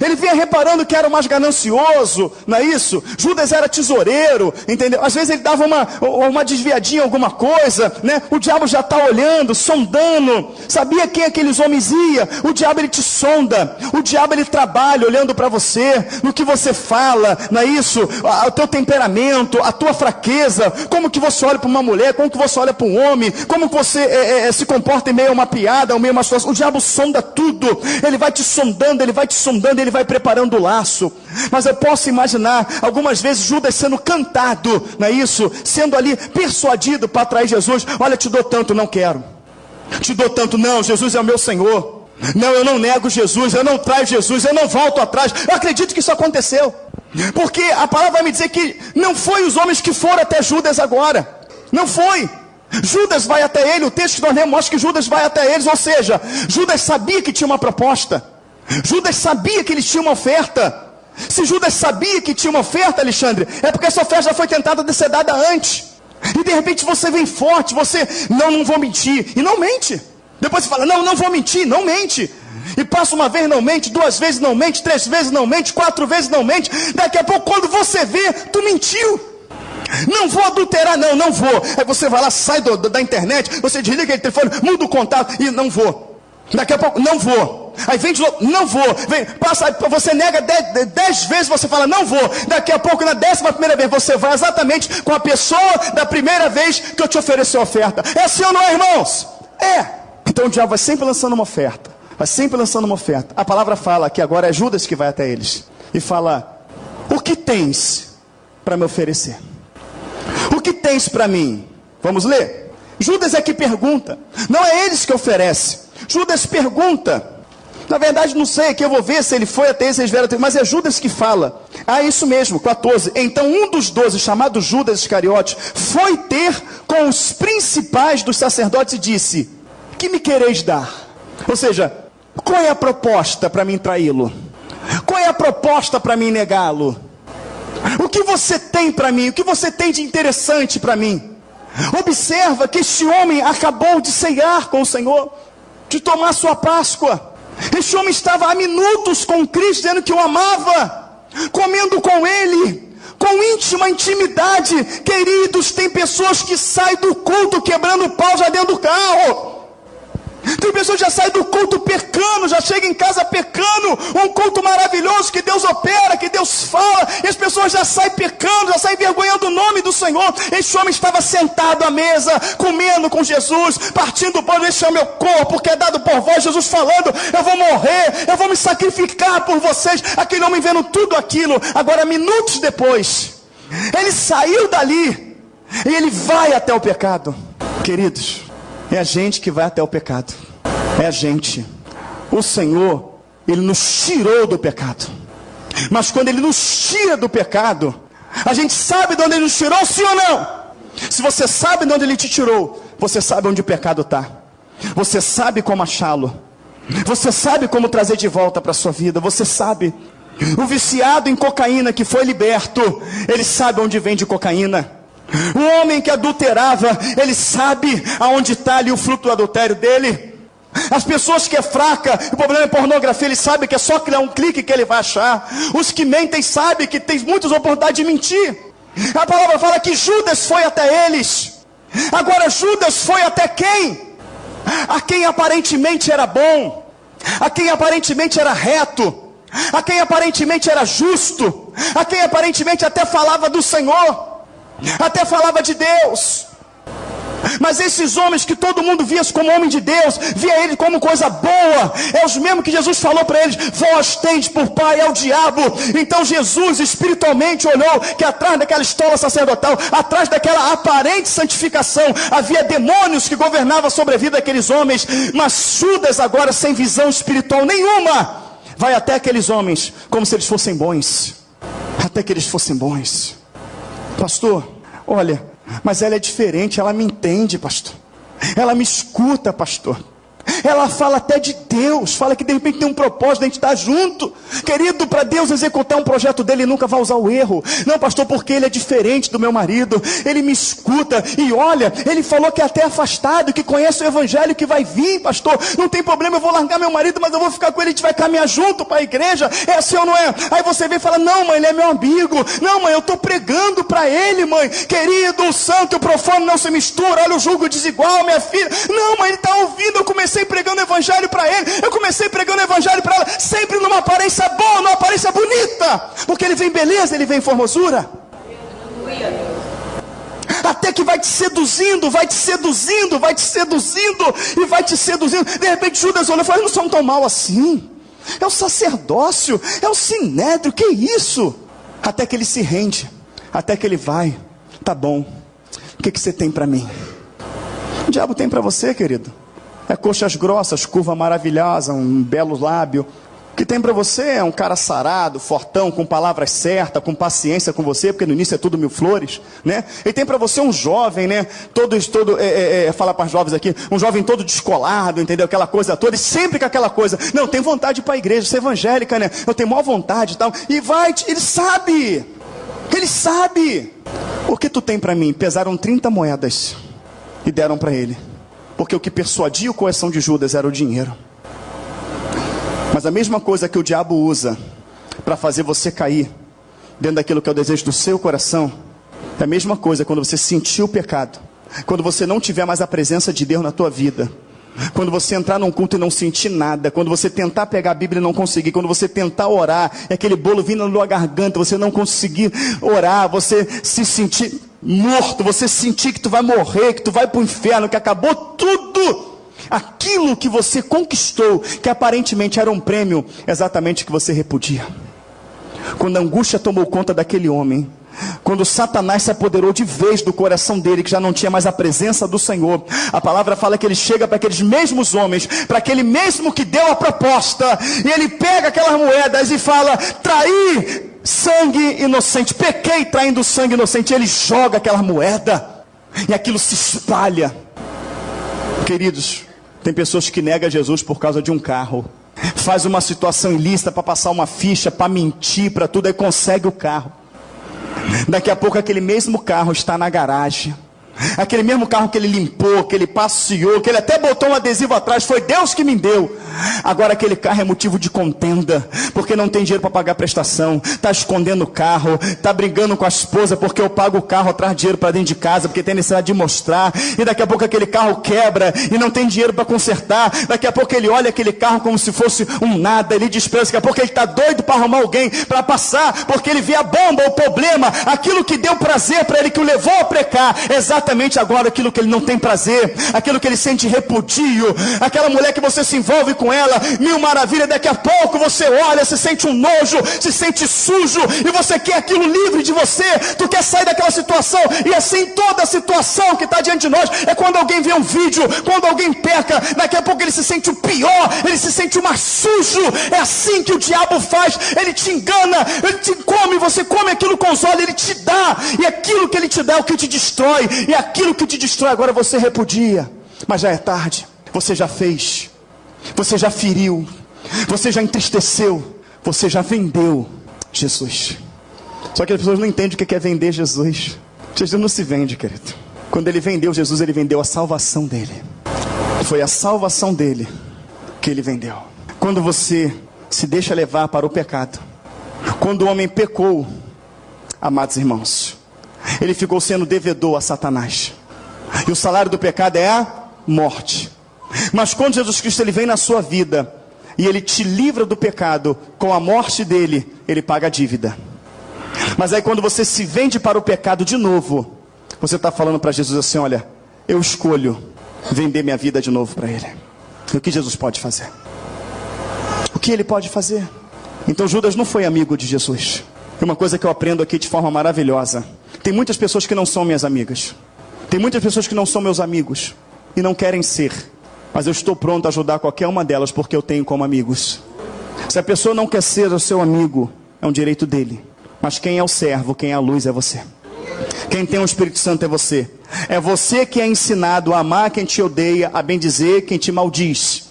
Ele vinha reparando que era o mais ganancioso, não é isso? Judas era tesoureiro, entendeu? Às vezes ele dava uma desviadinha, alguma coisa, né? O diabo já está olhando, sondando. Sabia quem aqueles homens iam? O diabo, ele te sonda. O diabo, ele trabalha olhando para você, no que você fala, não é isso? O teu temperamento, a tua fraqueza, como que você olha para uma mulher, como que você olha para um homem, como que você se comporta em meio a uma piada, em meio a uma situação. O diabo sonda tudo. Ele vai te sondando, ele vai te sondando, ele vai preparando o laço. Mas eu posso imaginar algumas vezes Judas sendo cantado, não é isso? Sendo ali persuadido para atrair Jesus. Olha, te dou tanto, não quero. Te dou tanto, não, Jesus é o meu Senhor. Não, eu não nego Jesus, eu não traio Jesus, eu não volto atrás. Eu acredito que isso aconteceu, porque a palavra vai me dizer que não foi os homens que foram até Judas agora. Não foi. Judas vai até ele. O texto que nós lemos mostra que Judas vai até eles. Ou seja, Judas sabia que tinha uma proposta. Judas sabia que eles tinham uma oferta. Se Judas sabia que tinha uma oferta, Alexandre, é porque essa oferta já foi tentada de ser dada antes. E de repente você vem forte, você, não vou mentir, e não mente. Depois você fala, não vou mentir, não mente. E passa uma vez, não mente, 2 vezes não mente, 3 vezes não mente, 4 vezes não mente. Daqui a pouco, quando você vê, tu mentiu. Não vou adulterar, não vou. Aí você vai lá, sai da internet, você desliga aquele telefone, muda o contato e não vou. Daqui a pouco, não vou. Aí vem de novo, não vou. Vem, passa, você nega 10 vezes, você fala, não vou. Daqui a pouco, na 11ª vez, você vai exatamente com a pessoa da primeira vez que eu te ofereci a oferta. É assim ou não é, irmãos? É. Então o diabo vai sempre lançando uma oferta. Vai sempre lançando uma oferta. A palavra fala que agora é Judas que vai até eles. E fala, o que tens para me oferecer? O que tens para mim? Vamos ler? Judas é que pergunta. Não é eles que oferecem. Judas pergunta. Na verdade não sei, que eu vou ver se ele foi até eles vieram até, mas é Judas que fala. Ah, isso mesmo, 14. Então um dos 12, chamado Judas Iscariote, foi ter com os principais dos sacerdotes e disse, que me quereis dar? Ou seja, qual é a proposta para mim traí-lo? Qual é a proposta para mim negá-lo? O que você tem para mim? O que você tem de interessante para mim? Observa que este homem acabou de ceiar com o Senhor, de tomar sua Páscoa. Este homem estava há minutos com Cristo, dizendo que o amava, comendo com ele, com íntima intimidade. Queridos, tem pessoas que saem do culto quebrando o pau já dentro do carro. Tem pessoas que já saem do culto pecando, já chegam em casa pecando. Um culto maravilhoso que Deus opera, que Deus fala, e as pessoas já saem pecando, já saem vergonhando o nome do Senhor. Este homem estava sentado à mesa, comendo com Jesus, partindo o pão. Este é o meu corpo que é dado por vós. Jesus falando, eu vou morrer, eu vou me sacrificar por vocês. Aquele homem vendo tudo aquilo. Agora minutos depois, ele saiu dali e ele vai até o pecado. Queridos, é a gente que vai até o pecado. É a gente. O Senhor, Ele nos tirou do pecado. Mas quando Ele nos tira do pecado, a gente sabe de onde Ele nos tirou, sim ou não? Se você sabe de onde Ele te tirou, você sabe onde o pecado está. Você sabe como achá-lo. Você sabe como trazer de volta para a sua vida. Você sabe. O viciado em cocaína que foi liberto, ele sabe onde vende cocaína. O homem que adulterava, ele sabe aonde está ali o fruto do adultério dele. As pessoas que é fraca, o problema é pornografia, ele sabe que é só criar um clique que ele vai achar. Os que mentem sabem que tem muitas oportunidades de mentir. A palavra fala que Judas foi até eles. Agora Judas foi até quem? A quem aparentemente era bom, a quem aparentemente era reto, a quem aparentemente era justo, a quem aparentemente até falava do Senhor, até falava de Deus. Mas esses homens que todo mundo via como homem de Deus, via ele como coisa boa, é os mesmos que Jesus falou para eles, vós tendes por pai é o diabo. Então Jesus espiritualmente olhou que atrás daquela estola sacerdotal, atrás daquela aparente santificação, havia demônios que governavam sobre a vida daqueles homens. Mas Judas agora sem visão espiritual nenhuma, vai até aqueles homens como se eles fossem bons, até que eles fossem bons. Pastor, olha, mas ela é diferente, ela me entende, pastor. Ela me escuta, pastor. Ela fala até de Deus, fala que de repente tem um propósito de a gente estar junto. Querido, para Deus executar um projeto dele, ele nunca vai usar o erro. Não, pastor, porque ele é diferente do meu marido. Ele me escuta e olha, ele falou que é até afastado, que conhece o evangelho que vai vir, pastor. Não tem problema, eu vou largar meu marido, mas eu vou ficar com ele, a gente vai caminhar junto para a igreja. É assim ou não é? Aí você vem e fala, não mãe, ele é meu amigo. Não mãe, eu estou pregando para ele, mãe. Querido, o santo e o profano não se mistura. Olha o julgo desigual, minha filha. Não mãe, ele está ouvindo, eu comecei pregando o evangelho para ele, eu comecei pregando o evangelho para ela, sempre numa aparência boa, numa aparência bonita, porque ele vem beleza, ele vem formosura, até que vai te seduzindo, vai te seduzindo, vai te seduzindo, e vai te seduzindo. De repente Judas olhou e falou, não são tão mal assim, é o sacerdócio, é o sinédrio, que isso? Até que ele se rende, até que ele vai, tá bom, o que você tem para mim? O diabo tem para você, querido. É coxas grossas, curva maravilhosa, um belo lábio. O que tem para você é um cara sarado, fortão, com palavras certas, com paciência com você, porque no início é tudo mil flores, né? E tem para você um jovem, né? Fala para os jovens aqui, um jovem todo descolado, entendeu? Aquela coisa toda, e sempre com aquela coisa, não, eu tenho vontade de ir para a igreja, ser evangélica, né? Eu tenho maior vontade e tal. E vai, ele sabe. O que tu tem para mim? Pesaram 30 moedas e deram para ele. Porque o que persuadia o coração de Judas era o dinheiro. Mas a mesma coisa que o diabo usa para fazer você cair dentro daquilo que é o desejo do seu coração, É a mesma coisa quando você sentir o pecado, quando você não tiver mais a presença de Deus na tua vida, quando você entrar num culto e não sentir nada, quando você tentar pegar a Bíblia e não conseguir, quando você tentar orar, é aquele bolo vindo na tua garganta, você não conseguir orar, você se sentir morto, você sentir que tu vai morrer, que tu vai para o inferno, que acabou tudo. Aquilo que você conquistou, que aparentemente era um prêmio, exatamente o que você repudia. Quando a angústia tomou conta daquele homem, quando Satanás se apoderou de vez do coração dele, que já não tinha mais a presença do Senhor, a palavra fala que ele chega para aqueles mesmos homens, para aquele mesmo que deu a proposta, e ele pega aquelas moedas e fala: traí sangue inocente, pequei traindo sangue inocente. E ele joga aquela moeda, e aquilo se espalha. Queridos, tem pessoas que negam Jesus por causa de um carro, faz uma situação ilícita para passar uma ficha, para mentir, para tudo, aí consegue o carro. Daqui a pouco aquele mesmo carro está na garagem, aquele mesmo carro que ele limpou, que ele passeou, que ele até botou um adesivo atrás, foi Deus que me deu. Agora aquele carro é motivo de contenda, porque não tem dinheiro para pagar a prestação, está escondendo o carro, está brigando com a esposa, porque eu pago o carro, traz dinheiro para dentro de casa, porque tem necessidade de mostrar, e daqui a pouco aquele carro quebra, e não tem dinheiro para consertar. Daqui a pouco ele olha aquele carro como se fosse um nada, ele despreza. Daqui a pouco ele está doido para arrumar alguém para passar, porque ele vê a bomba, o problema, aquilo que deu prazer para ele, que o levou a pecar, exatamente agora aquilo que ele não tem prazer, aquilo que ele sente repudio, aquela mulher que você se envolve com ela, mil maravilhas, daqui a pouco você olha, se sente um nojo, se sente sujo, e você quer aquilo livre de você, tu quer sair daquela situação. E assim toda a situação que está diante de nós, é quando alguém vê um vídeo, quando alguém peca, daqui a pouco ele se sente o pior, ele se sente o mais sujo. É assim que o diabo faz, ele te engana, ele te come, você come aquilo com os olhos, ele te dá, e aquilo que ele te dá é o que te destrói, e aquilo que te destrói agora você repudia, mas já é tarde, você já fez, você já feriu, você já entristeceu, você já vendeu Jesus. Só que as pessoas não entendem o que é vender Jesus. Jesus não se vende, querido. Quando ele vendeu Jesus, ele vendeu a salvação dele. Foi a salvação dele que ele vendeu. Quando você se deixa levar para o pecado, quando o homem pecou, amados irmãos, ele ficou sendo devedor a Satanás, e o salário do pecado é a morte. Mas quando Jesus Cristo ele vem na sua vida, e ele te livra do pecado, com a morte dele, ele paga a dívida. Mas aí quando você se vende para o pecado de novo, você está falando para Jesus assim: olha, eu escolho vender minha vida de novo para ele. E o que Jesus pode fazer? O que ele pode fazer? Então Judas não foi amigo de Jesus. É uma coisa que eu aprendo aqui de forma maravilhosa. Tem muitas pessoas que não são minhas amigas, tem muitas pessoas que não são meus amigos, e não querem ser, mas eu estou pronto a ajudar qualquer uma delas, porque eu tenho como amigos. Se a pessoa não quer ser o seu amigo, é um direito dele. Mas quem é o servo, quem é a luz é você. Quem tem o Espírito Santo é você. É você que é ensinado a amar quem te odeia, a bendizer quem te maldiz.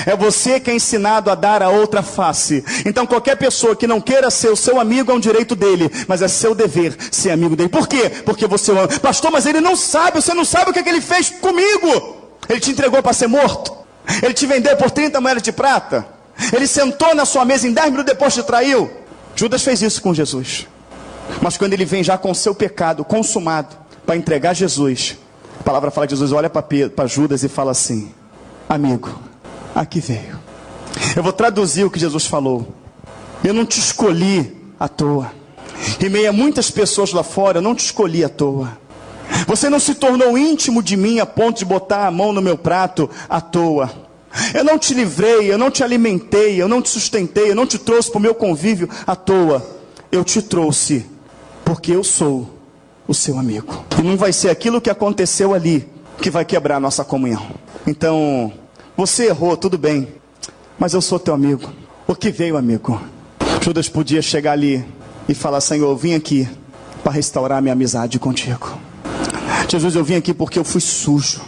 É você que é ensinado a dar a outra face. Então qualquer pessoa que não queira ser o seu amigo é um direito dele, mas é seu dever ser amigo dele. Por quê? Porque você o ama. Pastor, mas ele não sabe, você não sabe o que ele fez comigo. Ele te entregou para ser morto, ele te vendeu por 30 moedas de prata, ele sentou na sua mesa, em 10 minutos depois te traiu. Judas fez isso com Jesus. Mas quando ele vem já com o seu pecado consumado, para entregar Jesus, a palavra fala que Jesus olha para Judas e fala assim: amigo, aqui veio. Eu vou traduzir o que Jesus falou. Eu não te escolhi à toa. Em meio a muitas pessoas lá fora, eu não te escolhi à toa. Você não se tornou íntimo de mim a ponto de botar a mão no meu prato à toa. Eu não te livrei, eu não te alimentei, eu não te sustentei, eu não te trouxe para o meu convívio à toa. Eu te trouxe porque eu sou o seu amigo. E não vai ser aquilo que aconteceu ali que vai quebrar a nossa comunhão. Então, você errou, tudo bem, mas eu sou teu amigo. O que veio, amigo? Judas podia chegar ali e falar: Senhor, eu vim aqui para restaurar minha amizade contigo. Jesus, eu vim aqui porque eu fui sujo,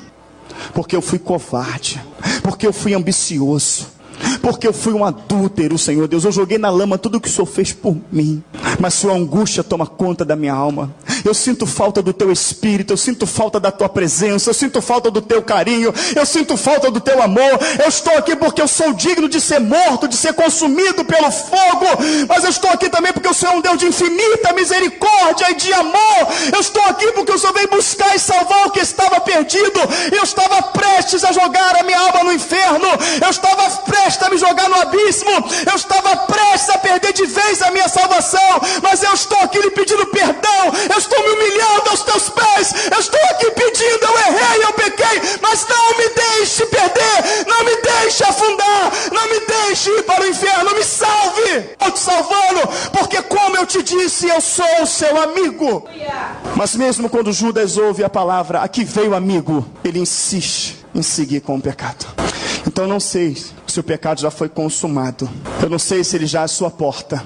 porque eu fui covarde, porque eu fui ambicioso, porque eu fui um adúltero, Senhor Deus. Eu joguei na lama tudo o que o Senhor fez por mim, mas sua angústia toma conta da minha alma. Eu sinto falta do teu espírito, eu sinto falta da tua presença, eu sinto falta do teu carinho, eu sinto falta do teu amor. Eu estou aqui porque eu sou digno de ser morto, de ser consumido pelo fogo, mas eu estou aqui também porque o Senhor é um Deus de infinita misericórdia e de amor. Eu estou aqui porque o Senhor veio buscar e salvar o que estava perdido. Eu estava prestes a jogar a minha alma no inferno, eu estava prestes a me jogar no abismo, eu estava prestes a perder de vez a minha salvação, mas eu estou aqui lhe pedindo perdão, eu estou me humilhando aos teus pés, eu estou aqui pedindo, eu errei, eu pequei, mas não me deixe perder, não me deixe afundar, não me deixe ir para o inferno, me salve, estou te salvando, porque como eu te disse, eu sou o seu amigo. Mas mesmo quando Judas ouve a palavra, aqui veio amigo, ele insiste em seguir com o pecado. Então eu não sei se o pecado já foi consumado, eu não sei se ele já é a sua porta,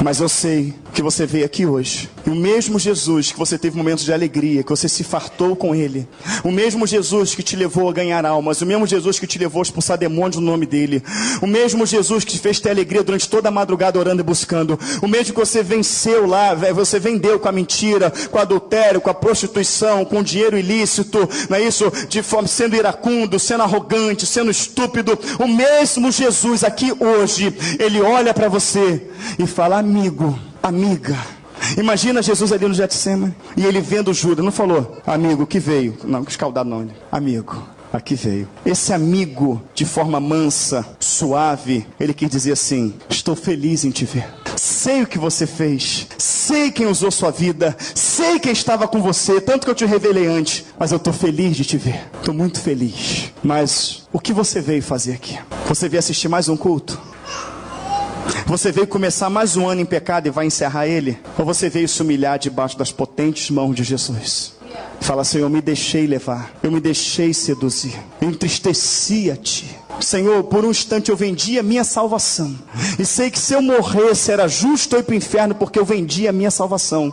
mas eu sei que você veio aqui hoje. E o mesmo Jesus que você teve momentos de alegria, que você se fartou com ele, o mesmo Jesus que te levou a ganhar almas, o mesmo Jesus que te levou a expulsar demônios no nome dele, o mesmo Jesus que te fez ter alegria durante toda a madrugada orando e buscando, o mesmo que você venceu lá, você vendeu com a mentira, com o adultério, com a prostituição, com o dinheiro ilícito, não é isso? De forma, sendo iracundo, sendo arrogante, sendo estúpido, o mesmo Jesus aqui hoje, ele olha para você e fala: amigo, amiga. Imagina Jesus ali no Getsemane e ele vendo Judas, não falou: amigo, que veio, não, escaldado não, amigo, aqui veio. Esse amigo, de forma mansa, suave, ele quis dizer assim: estou feliz em te ver, sei o que você fez, sei quem usou sua vida, sei quem estava com você, tanto que eu te revelei antes, mas eu estou feliz de te ver, estou muito feliz. Mas o que você veio fazer aqui? Você veio assistir mais um culto? Você veio começar mais um ano em pecado e vai encerrar ele? Ou você veio se humilhar debaixo das potentes mãos de Jesus? Fala: Senhor, eu me deixei levar, eu me deixei seduzir, eu entristeci a ti. Senhor, por um instante eu vendi a minha salvação, e sei que se eu morresse era justo eu ir para o inferno, porque eu vendi a minha salvação,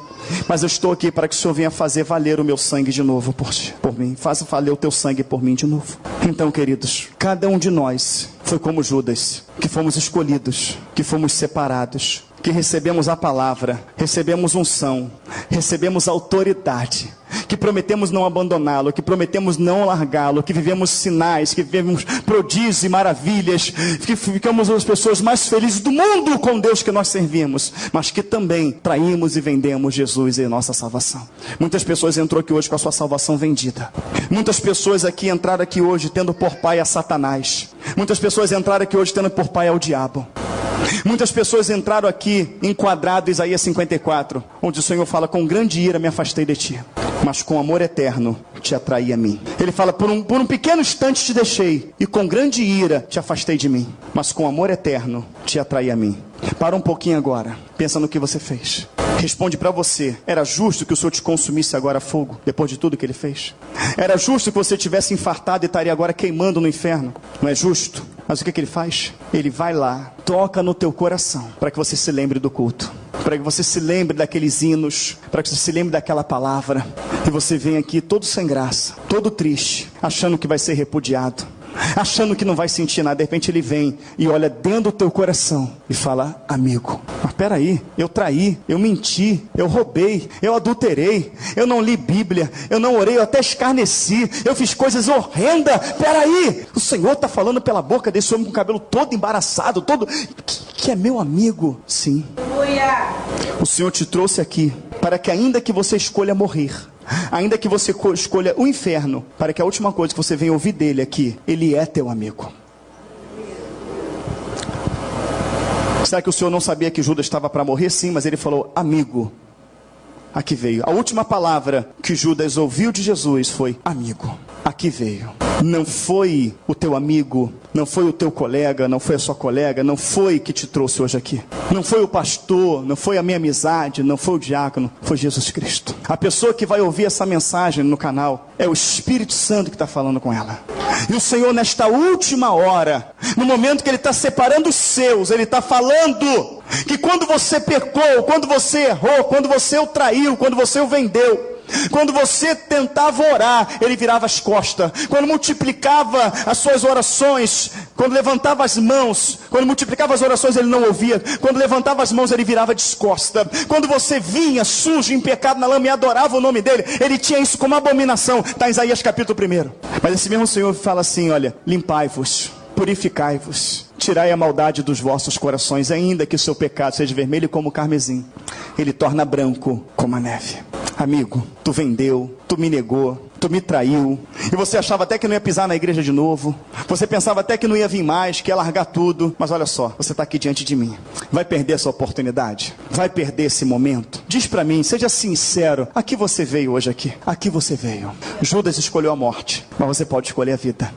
mas eu estou aqui para que o Senhor venha fazer valer o meu sangue de novo por mim. Faça valer o teu sangue por mim de novo. Então, queridos, cada um de nós foi como Judas, que fomos escolhidos, que fomos separados, que recebemos a palavra, recebemos unção, recebemos autoridade, que prometemos não abandoná-lo, que prometemos não largá-lo, que vivemos sinais, que vivemos prodígios e maravilhas, que ficamos as pessoas mais felizes do mundo com Deus que nós servimos, mas que também traímos e vendemos Jesus e nossa salvação. Muitas pessoas entrou aqui hoje com a sua salvação vendida. Muitas pessoas aqui entraram aqui hoje tendo por pai a Satanás. Muitas pessoas entraram aqui hoje tendo por pai ao diabo. Muitas pessoas entraram aqui enquadrado em Isaías 54, onde o Senhor fala: com grande ira me afastei de ti, mas com amor eterno te atraí a mim. Ele fala: por um pequeno instante te deixei, e com grande ira te afastei de mim, mas com amor eterno te atraí a mim. Para um pouquinho agora, pensa no que você fez. Responde para você: era justo que o Senhor te consumisse agora a fogo, depois de tudo que Ele fez? Era justo que você tivesse infartado e estaria agora queimando no inferno? Não é justo? Mas o que Ele faz? Ele vai lá, toca no teu coração, para que você se lembre do culto, para que você se lembre daqueles hinos, para que você se lembre daquela palavra, e você vem aqui todo sem graça, todo triste, achando que vai ser repudiado, achando que não vai sentir nada. De repente ele vem e olha dentro do teu coração e fala: amigo, mas peraí, eu traí, eu menti, eu roubei, eu adulterei, eu não li Bíblia, eu não orei, eu até escarneci, eu fiz coisas horrendas. Peraí, o Senhor está falando pela boca desse homem com o cabelo todo embaraçado, todo que é meu amigo. Sim, o Senhor te trouxe aqui para que, ainda que você escolha morrer, ainda que você escolha o inferno, para que a última coisa que você venha ouvir dele aqui: ele é teu amigo. Será que o Senhor não sabia que Judas estava para morrer? Sim, mas ele falou: amigo, aqui veio. A última palavra que Judas ouviu de Jesus foi: amigo, aqui veio. Não foi o teu amigo, não foi o teu colega, não foi a sua colega, não foi que te trouxe hoje aqui. Não foi o pastor, não foi a minha amizade, não foi o diácono, foi Jesus Cristo. A pessoa que vai ouvir essa mensagem no canal é o Espírito Santo que está falando com ela. E o Senhor, nesta última hora, no momento que Ele está separando os seus, Ele está falando que quando você pecou, quando você errou, quando você o traiu, quando você o vendeu, Quando você tentava orar, ele virava as costas. Quando multiplicava as suas orações, quando levantava as mãos, quando multiplicava as orações, ele não ouvia. Quando levantava as mãos, ele virava de costas. Quando você vinha sujo, em pecado na lama e adorava o nome dele, ele tinha isso como abominação. Está em Isaías capítulo 1. Mas esse mesmo Senhor fala assim, olha, limpai-vos, purificai-vos, tirai a maldade dos vossos corações, ainda que o seu pecado seja vermelho como o carmesim, ele torna branco como a neve. Amigo, tu vendeu, tu me negou, tu me traiu, e você achava até que não ia pisar na igreja de novo, você pensava até que não ia vir mais, que ia largar tudo, mas olha só, você está aqui diante de mim, vai perder essa oportunidade? Vai perder esse momento? Diz para mim, seja sincero, a que você veio hoje aqui? A que você veio? Judas escolheu a morte, mas você pode escolher a vida.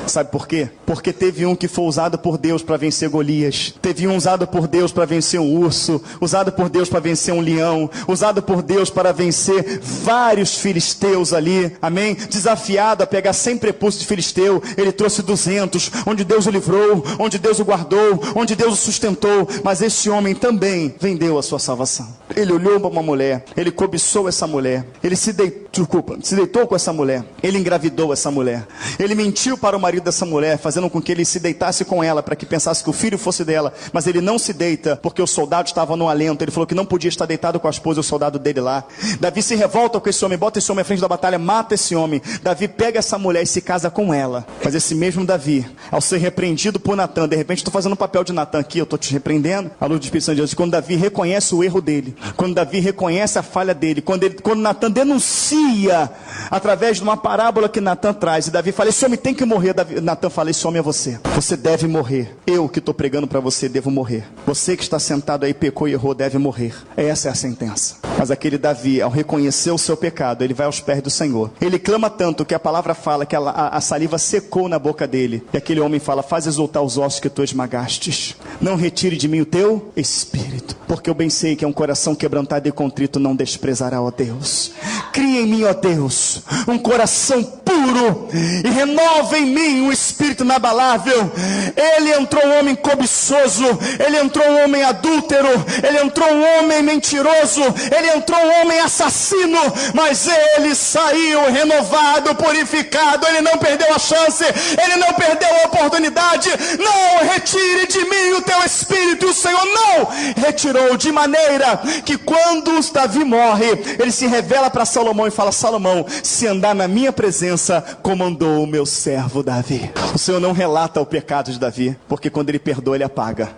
Sabe por quê? Porque teve um que foi usado por Deus para vencer Golias. Teve um usado por Deus para vencer um urso. Usado por Deus para vencer um leão. Usado por Deus para vencer vários filisteus ali. Amém? Desafiado a pegar 100 prepúcios de filisteu. Ele trouxe 200. Onde Deus o livrou. Onde Deus o guardou. Onde Deus o sustentou. Mas esse homem também vendeu a sua salvação. Ele olhou para uma mulher. Ele cobiçou essa mulher. Ele se deitou com essa mulher. Ele engravidou essa mulher. Ele mentiu para o marido dessa mulher, fazendo com que ele se deitasse com ela, para que pensasse que o filho fosse dela, mas ele não se deita, porque o soldado estava no alento, ele falou que não podia estar deitado com a esposa e o soldado dele lá. Davi se revolta com esse homem, bota esse homem à frente da batalha, mata esse homem. Davi pega essa mulher e se casa com ela, mas esse mesmo Davi, ao ser repreendido por Natã, de repente estou fazendo o papel de Natã aqui, eu estou te repreendendo, à luz do Espírito Santo de Deus, quando Davi reconhece o erro dele, quando Davi reconhece a falha dele, quando Natã denuncia, através de uma parábola que Natã traz, e Davi fala, esse homem tem que morrer. Natã fala, esse homem é você, você deve morrer. Eu que estou pregando para você devo morrer. Você que está sentado aí, pecou e errou, deve morrer. Essa é a sentença. Mas aquele Davi, ao reconhecer o seu pecado, ele vai aos pés do Senhor. Ele clama tanto que a palavra fala que a saliva secou na boca dele. E aquele homem fala, faz exultar os ossos que tu esmagastes. Não retire de mim o teu espírito, porque eu bem sei que é um coração quebrantado e contrito não desprezará, ó Deus. Cria em mim, ó Deus, um coração puro e renova em mim um espírito inabalável. Ele entrou um homem cobiçoso, ele entrou um homem adúltero, ele entrou um homem mentiroso, ele entrou um homem assassino, mas ele saiu renovado, purificado. Ele não perdeu a chance, ele não perdeu a oportunidade. Não retire de mim o teu espírito. O Senhor não retirou, de maneira que quando Davi morre, ele se revela para Salomão e fala, Salomão, se andar na minha presença, comandou o meu servo Davi. O Senhor não relata o pecado de Davi, porque quando ele perdoa, ele apaga.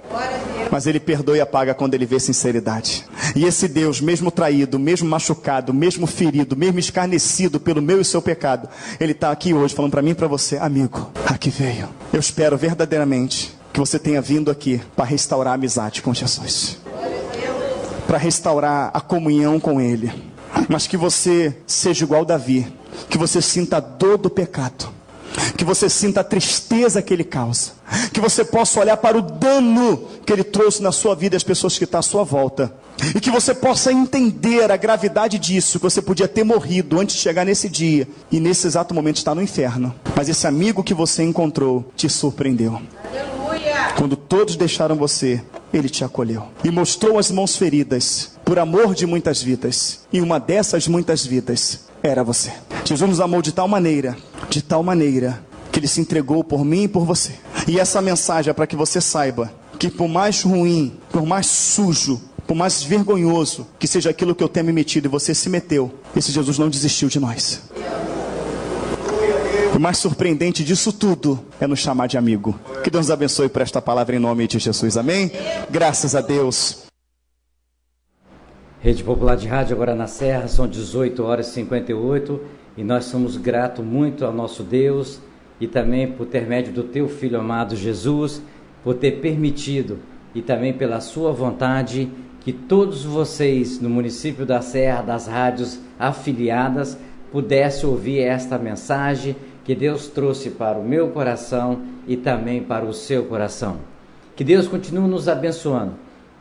Mas ele perdoa e apaga quando ele vê sinceridade. E esse Deus, mesmo traído, mesmo machucado, mesmo ferido, mesmo escarnecido pelo meu e seu pecado, ele está aqui hoje falando para mim e para você, amigo, aqui veio. Eu espero verdadeiramente que você tenha vindo aqui para restaurar a amizade com Jesus, para restaurar a comunhão com Ele, mas que você seja igual Davi, que você sinta a dor do pecado, que você sinta a tristeza que ele causa, que você possa olhar para o dano que ele trouxe na sua vida e as pessoas que estão à sua volta, e que você possa entender a gravidade disso, que você podia ter morrido antes de chegar nesse dia, e nesse exato momento está no inferno, mas esse amigo que você encontrou te surpreendeu. Aleluia! Quando todos deixaram você, ele te acolheu e mostrou as mãos feridas por amor de muitas vidas, e uma dessas muitas vidas era você. Jesus nos amou de tal maneira, que ele se entregou por mim e por você. E essa mensagem é para que você saiba que por mais ruim, por mais sujo, por mais vergonhoso que seja aquilo que eu tenha me metido e você se meteu, esse Jesus não desistiu de nós. O mais surpreendente disso tudo é nos chamar de amigo. Que Deus nos abençoe por esta palavra em nome de Jesus, amém? Graças a Deus. Rede Popular de Rádio agora na Serra, são 18h58, e nós somos gratos muito ao nosso Deus e também por intermédio do teu Filho amado Jesus, por ter permitido e também pela sua vontade que todos vocês no município da Serra, das rádios afiliadas, pudessem ouvir esta mensagem que Deus trouxe para o meu coração e também para o seu coração. Que Deus continue nos abençoando,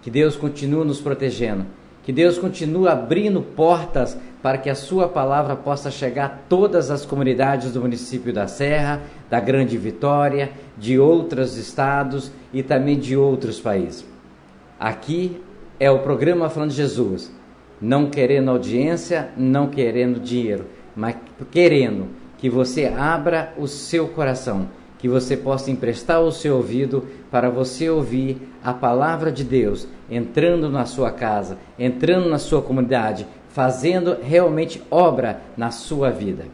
que Deus continue nos protegendo, que Deus continue abrindo portas para que a sua palavra possa chegar a todas as comunidades do município da Serra, da Grande Vitória, de outros estados e também de outros países. Aqui é o programa Falando de Jesus. não querendo audiência, não querendo dinheiro, mas querendo que você abra o seu coração, que você possa emprestar o seu ouvido para você ouvir a palavra de Deus, entrando na sua casa, entrando na sua comunidade, fazendo realmente obra na sua vida.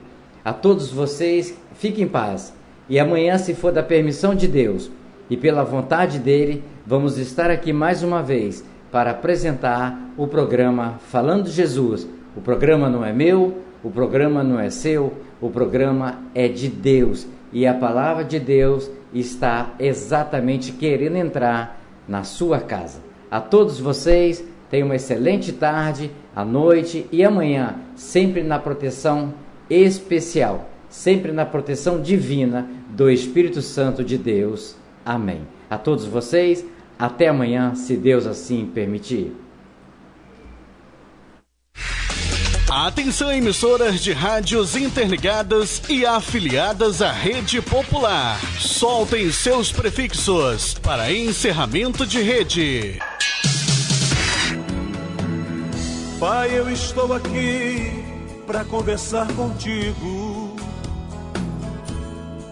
A todos vocês, fiquem em paz. E amanhã, se for da permissão de Deus e pela vontade dEle, vamos estar aqui mais uma vez para apresentar o programa Falando de Jesus. O programa não é meu, o programa não é seu, o programa é de Deus. E a palavra de Deus está exatamente querendo entrar na sua casa. A todos vocês, tenham uma excelente tarde, à noite e amanhã, sempre na proteção especial, sempre na proteção divina do Espírito Santo de Deus. Amém. A todos vocês, até amanhã, se Deus assim permitir. Atenção, emissoras de rádios interligadas e afiliadas à Rede Popular. Soltem seus prefixos para encerramento de rede. Pai, eu estou aqui para conversar contigo.